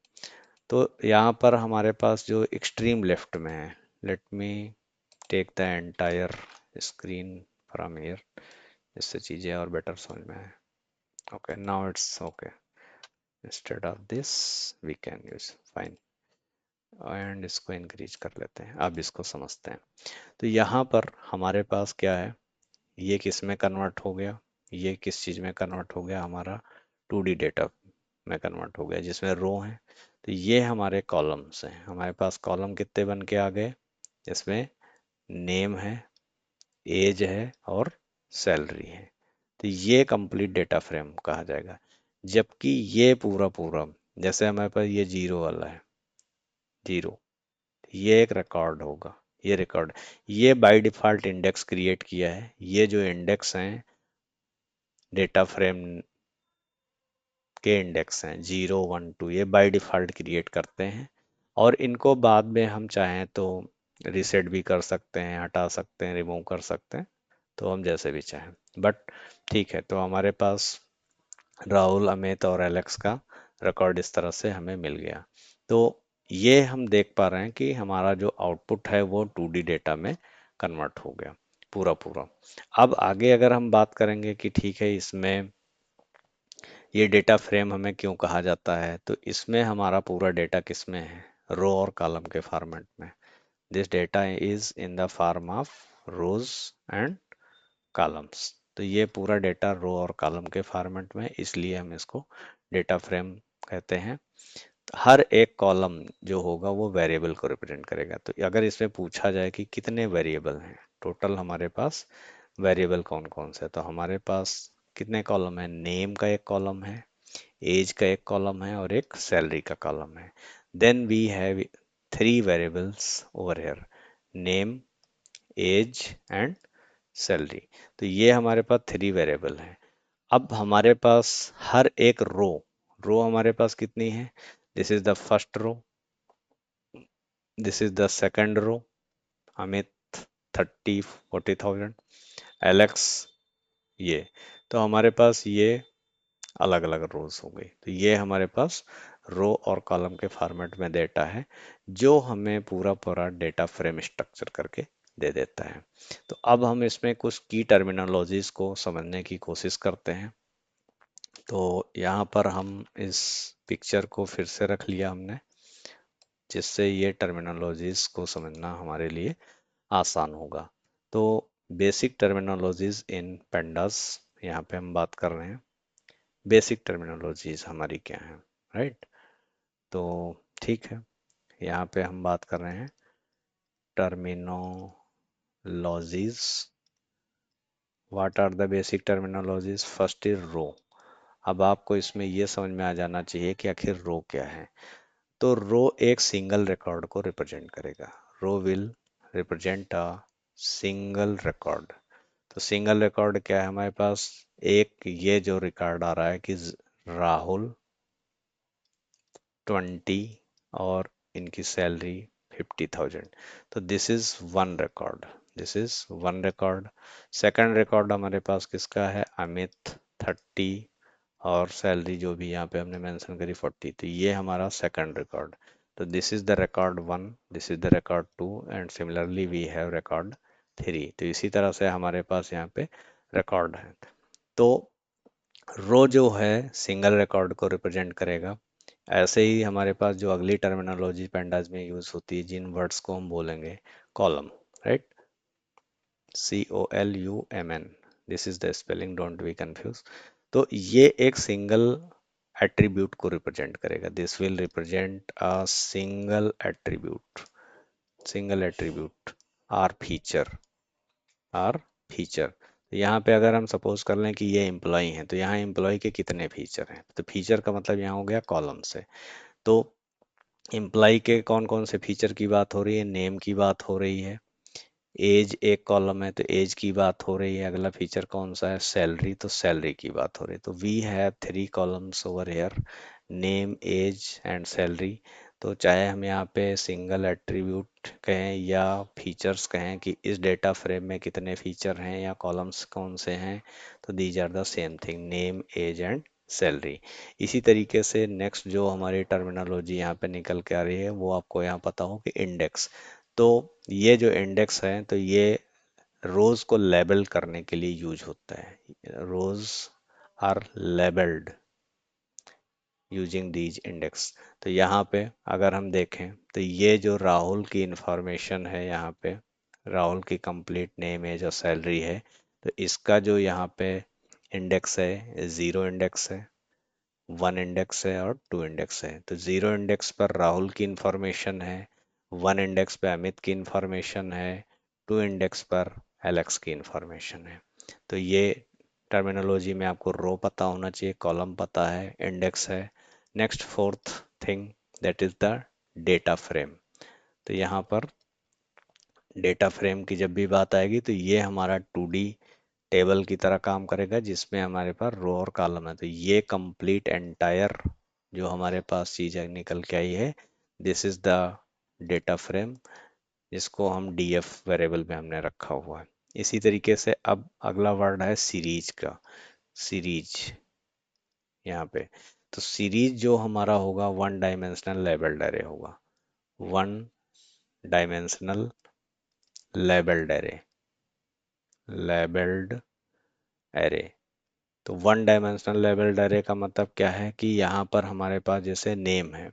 तो यहाँ पर हमारे पास जो एक्सट्रीम लेफ्ट में है, let me take the entire screen from here, इससे चीज़ें और बेटर समझ में आए। Okay, now it's okay. Instead of this we can use fine and इसको इंक्रीज कर लेते हैं। अब इसको समझते हैं। तो यहाँ पर हमारे पास क्या है, ये किस में कन्वर्ट हो गया, ये किस चीज़ में कन्वर्ट हो गया, हमारा 2D डेटा में कन्वर्ट हो गया जिसमें रो है। तो ये हमारे कॉलम्स हैं। हमारे पास कॉलम कितने बन के आ गए, इसमें नेम है, एज है और सैलरी है। तो ये कंप्लीट डेटा फ्रेम कहा जाएगा। जबकि ये पूरा पूरा जैसे हमारे पास ये जीरो वाला है, जीरो, ये एक रिकॉर्ड होगा। ये रिकॉर्ड, ये बाय डिफॉल्ट इंडेक्स क्रिएट किया है। ये जो इंडेक्स हैं डेटा फ्रेम के इंडेक्स हैं 0 1 2, ये बाय डिफॉल्ट क्रिएट करते हैं और इनको बाद में हम चाहें तो रीसेट भी कर सकते हैं, हटा सकते हैं, रिमूव कर सकते हैं, तो हम जैसे भी चाहें। बट ठीक है, तो हमारे पास राहुल, अमित और एलेक्स का रिकॉर्ड इस तरह से हमें मिल गया। तो ये हम देख पा रहे हैं कि हमारा जो आउटपुट है वो 2D डेटा में कन्वर्ट हो गया पूरा पूरा। अब आगे अगर हम बात करेंगे कि ठीक है इसमें ये डेटा फ्रेम हमें क्यों कहा जाता है, तो इसमें हमारा पूरा डेटा किस में है, रो और कॉलम के फॉर्मेट में। This data is in the form of rose and columns. तो ये पूरा डेटा रो और कॉलम के फॉर्मेट में, इसलिए हम इसको डेटा फ्रेम कहते हैं। हर एक कॉलम जो होगा वो वेरिएबल को रिप्रेजेंट करेगा। तो अगर इसमें पूछा जाए कि कितने वेरिएबल हैं टोटल हमारे पास, वेरिएबल कौन कौन से, तो हमारे पास कितने कॉलम है, नेम का एक कॉलम है, एज का एक कॉलम है और एक सैलरी का कॉलम है। Then we have 3 variables over here, name, age and salary. तो ये हमारे पास 3 वेरिएबल हैं। अब हमारे पास हर एक रो, रो हमारे पास कितनी है, this is the first row, this is the second row, Amit 30 40,000, Alex ये। तो हमारे पास ये अलग अलग रोज हो गई। तो ये हमारे पास रो और कॉलम के फॉर्मेट में डेटा है जो हमें पूरा पूरा डेटा फ्रेम स्ट्रक्चर करके दे देता है। तो अब हम इसमें कुछ की टर्मिनोलॉजीज को समझने की कोशिश करते हैं। तो यहाँ पर हम इस पिक्चर को फिर से रख लिया हमने, जिससे ये टर्मिनोलॉजीज को समझना हमारे लिए आसान होगा। तो बेसिक टर्मिनोलॉजीज इन पेंडास यहाँ पे हम बात कर रहे हैं। बेसिक टर्मिनोलॉजीज हमारी क्या है, राइट। तो ठीक है, यहाँ पे हम बात कर रहे हैं terminologies terminologies, what are the basic terminologies? First is row. अब आपको इसमें यह समझ में आ जाना चाहिए कि आखिर रो क्या है। तो रो एक सिंगल रिकॉर्ड को रिप्रेजेंट करेगा। Row will represent a single record. तो सिंगल रिकॉर्ड क्या है हमारे पास? एक ये जो रिकॉर्ड आ रहा है कि राहुल 20 और इनकी सैलरी 50,000। तो this is one record, this is one record. Second record हमारे पास किसका है? अमित 30 और सैलरी जो भी यहाँ पे हमने मेंशन करी 40। तो ये हमारा सेकंड रिकॉर्ड। तो this is the record one, this is the record two and similarly we have record 3। तो इसी तरह से हमारे पास यहाँ पे रिकॉर्ड है। तो रो जो है सिंगल रिकॉर्ड को रिप्रेजेंट करेगा। ऐसे ही हमारे पास जो अगली टर्मिनोलॉजी पेंडाज में यूज होती है, जिन वर्ड्स को हम बोलेंगे column, right? COLUMN, this is the spelling, don't be confuse. तो ये एक सिंगल एट्रीब्यूट को रिप्रेजेंट करेगा। This will represent a single attribute or feature. यहाँ पे अगर हम सपोज कर लें कि ये एम्प्लॉय हैं, तो यहाँ एम्प्लॉय के कितने फीचर हैं? तो फीचर का मतलब यहाँ हो गया कॉलम से। तो एम्प्लॉय के कौन कौन से फीचर की बात हो रही है? नेम की बात हो रही है। एज एक कॉलम है तो एज की बात हो रही है। अगला फीचर कौन सा है? सैलरी, तो सैलरी की बात हो रही है। तो we have 3 columns over here, name, age and salary. तो चाहे हम यहाँ पे सिंगल एट्रीब्यूट कहें या फीचर्स कहें कि इस डेटा फ्रेम में कितने फीचर हैं या कॉलम्स कौन से हैं, तो these are the same thing, name, age and salary. इसी तरीके से नेक्स्ट जो हमारी टर्मिनोलॉजी यहाँ पे निकल के आ रही है वो आपको यहाँ पता हो कि इंडेक्स। तो ये जो इंडेक्स है तो ये रोज को लेबल करने के लिए यूज होता है। Rows are labelled using these index. तो यहाँ पे अगर हम देखें तो ये जो राहुल की इंफॉर्मेशन है, यहाँ पे राहुल की कंप्लीट नेम, एज और सैलरी है, तो इसका जो यहाँ पे इंडेक्स है 0 इंडेक्स है, 1 इंडेक्स है और 2 इंडेक्स है। तो 0 इंडेक्स पर राहुल की इंफॉर्मेशन है, 1 इंडेक्स पे अमित की इंफॉर्मेशन है, 2 इंडेक्स पर एलेक्स की इंफॉर्मेशन है। तो ये टर्मिनोलॉजी में आपको रो पता होना चाहिए, कॉलम पता है, इंडेक्स है। Next fourth thing that is the data frame. तो यहाँ पर डेटा फ्रेम की जब भी बात आएगी तो ये हमारा 2D टेबल की तरह काम करेगा जिसमें हमारे पास रो और कॉलम है। तो ये कंप्लीट एंटायर जो हमारे पास चीज़ निकल के आई है, this is the data frame, जिसको हम DF वेरिएबल में हमने रखा हुआ है। इसी तरीके से अब अगला वर्ड है सीरीज का। सीरीज यहाँ पे, तो सीरीज जो हमारा होगा वन डायमेंशनल लेबल्ड एरे होगा। One dimensional labelled array. तो वन डायमेंशनल लेबल्ड एरे का मतलब क्या है कि यहाँ पर हमारे पास जैसे नेम है,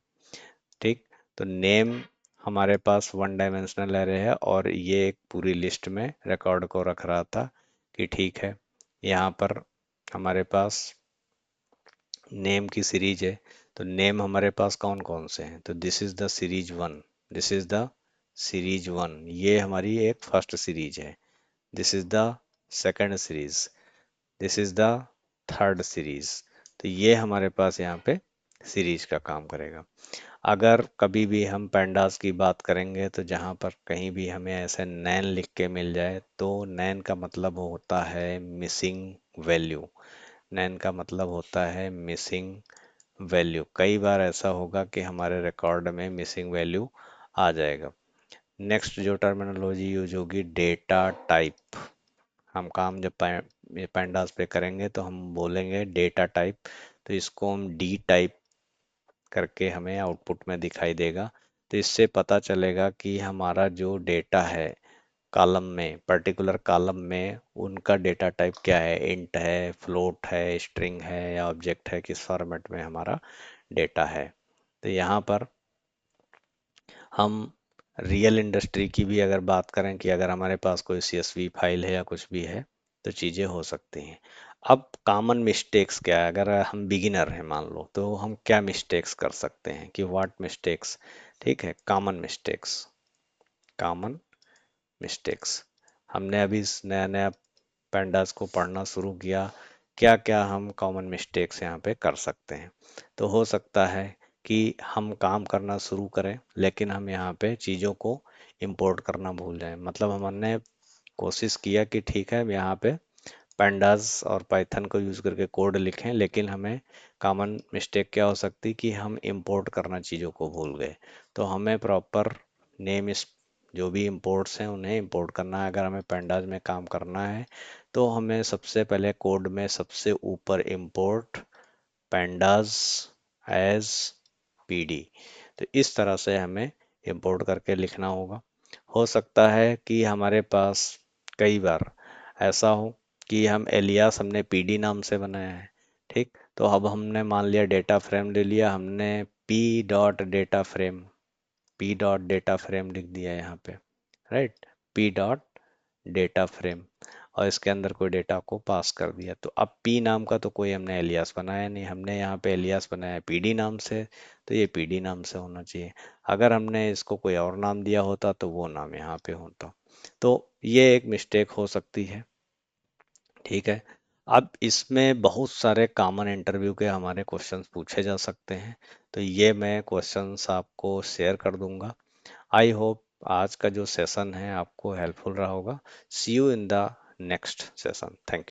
ठीक? तो नेम हमारे पास वन डायमेंशनल एरे है और ये एक पूरी लिस्ट में रिकॉर्ड को रख रहा था कि ठीक है, यहाँ पर हमारे पास नेम की सीरीज है। तो नेम हमारे पास कौन कौन से हैं? तो this is the series one, this is the series one, ये हमारी एक फर्स्ट सीरीज है। This is the second series, this is the third series. तो ये हमारे पास यहाँ पे सीरीज का काम करेगा। अगर कभी भी हम पैंडास की बात करेंगे तो जहाँ पर कहीं भी हमें ऐसे नैन लिख के मिल जाए तो नैन का मतलब होता है मिसिंग वैल्यू। नैन का मतलब होता है मिसिंग वैल्यू। कई बार ऐसा होगा कि हमारे रिकॉर्ड में मिसिंग वैल्यू आ जाएगा। नेक्स्ट जो टर्मिनोलॉजी यूज होगी, डेटा टाइप। हम काम जब पैंडास पे करेंगे तो हम बोलेंगे डेटा टाइप। तो इसको हम डी टाइप करके हमें आउटपुट में दिखाई देगा। तो इससे पता चलेगा कि हमारा जो डेटा है कॉलम में, पर्टिकुलर कॉलम में उनका डेटा टाइप क्या है, इंट है, फ्लोट है, स्ट्रिंग है या ऑब्जेक्ट है, किस फॉर्मेट में हमारा डेटा है। तो यहाँ पर हम रियल इंडस्ट्री की भी अगर बात करें कि अगर हमारे पास कोई CSV फाइल है या कुछ भी है तो चीज़ें हो सकती हैं। अब कॉमन मिस्टेक्स क्या है? अगर हम बिगिनर हैं मान लो तो हम क्या मिस्टेक्स कर सकते हैं कि व्हाट मिस्टेक्स, ठीक है? कॉमन मिस्टेक्स, कॉमन मिस्टेक्स हमने अभी इस नया नया पेंडास को पढ़ना शुरू किया, क्या क्या हम कॉमन मिस्टेक्स यहाँ पे कर सकते हैं। तो हो सकता है कि हम काम करना शुरू करें लेकिन हम यहाँ पे चीज़ों को इंपोर्ट करना भूल जाएं। मतलब हमने कोशिश किया कि ठीक है यहाँ पे pandas और पाइथन को यूज़ करके कोड लिखें, लेकिन हमें कॉमन मिस्टेक क्या हो सकती कि हम इंपोर्ट करना चीज़ों को भूल गए। तो हमें प्रॉपर नेम इस जो भी इंपोर्ट्स हैं उन्हें इंपोर्ट करना है। अगर हमें pandas में काम करना है तो हमें सबसे पहले कोड में सबसे ऊपर इंपोर्ट pandas एज pd, तो इस तरह से हमें इंपोर्ट करके लिखना होगा। हो सकता है कि हमारे पास कई बार ऐसा हो कि हम एलियास हमने पीडी नाम से बनाया है, ठीक। तो अब हमने मान लिया डेटा फ्रेम ले लिया, हमने पी डॉट डेटा फ्रेम लिख दिया यहाँ पे, right. P dot data frame, और इसके अंदर कोई डेटा को पास कर दिया। तो अब पी नाम का तो कोई हमने एलियास बनाया नहीं, हमने यहाँ पे एलियास बनाया पीडी नाम से, तो ये पीडी नाम से होना चाहिए। अगर हमने इसको कोई और नाम दिया होता तो वो नाम यहाँ पे होता। तो ये एक मिस्टेक हो सकती है, ठीक है। अब इसमें बहुत सारे कॉमन इंटरव्यू के हमारे क्वेश्चंस पूछे जा सकते हैं, तो ये मैं क्वेश्चंस आपको शेयर कर दूंगा। आई होप आज का जो सेशन है आपको हेल्पफुल रहा होगा। See you in the next session. Thank you.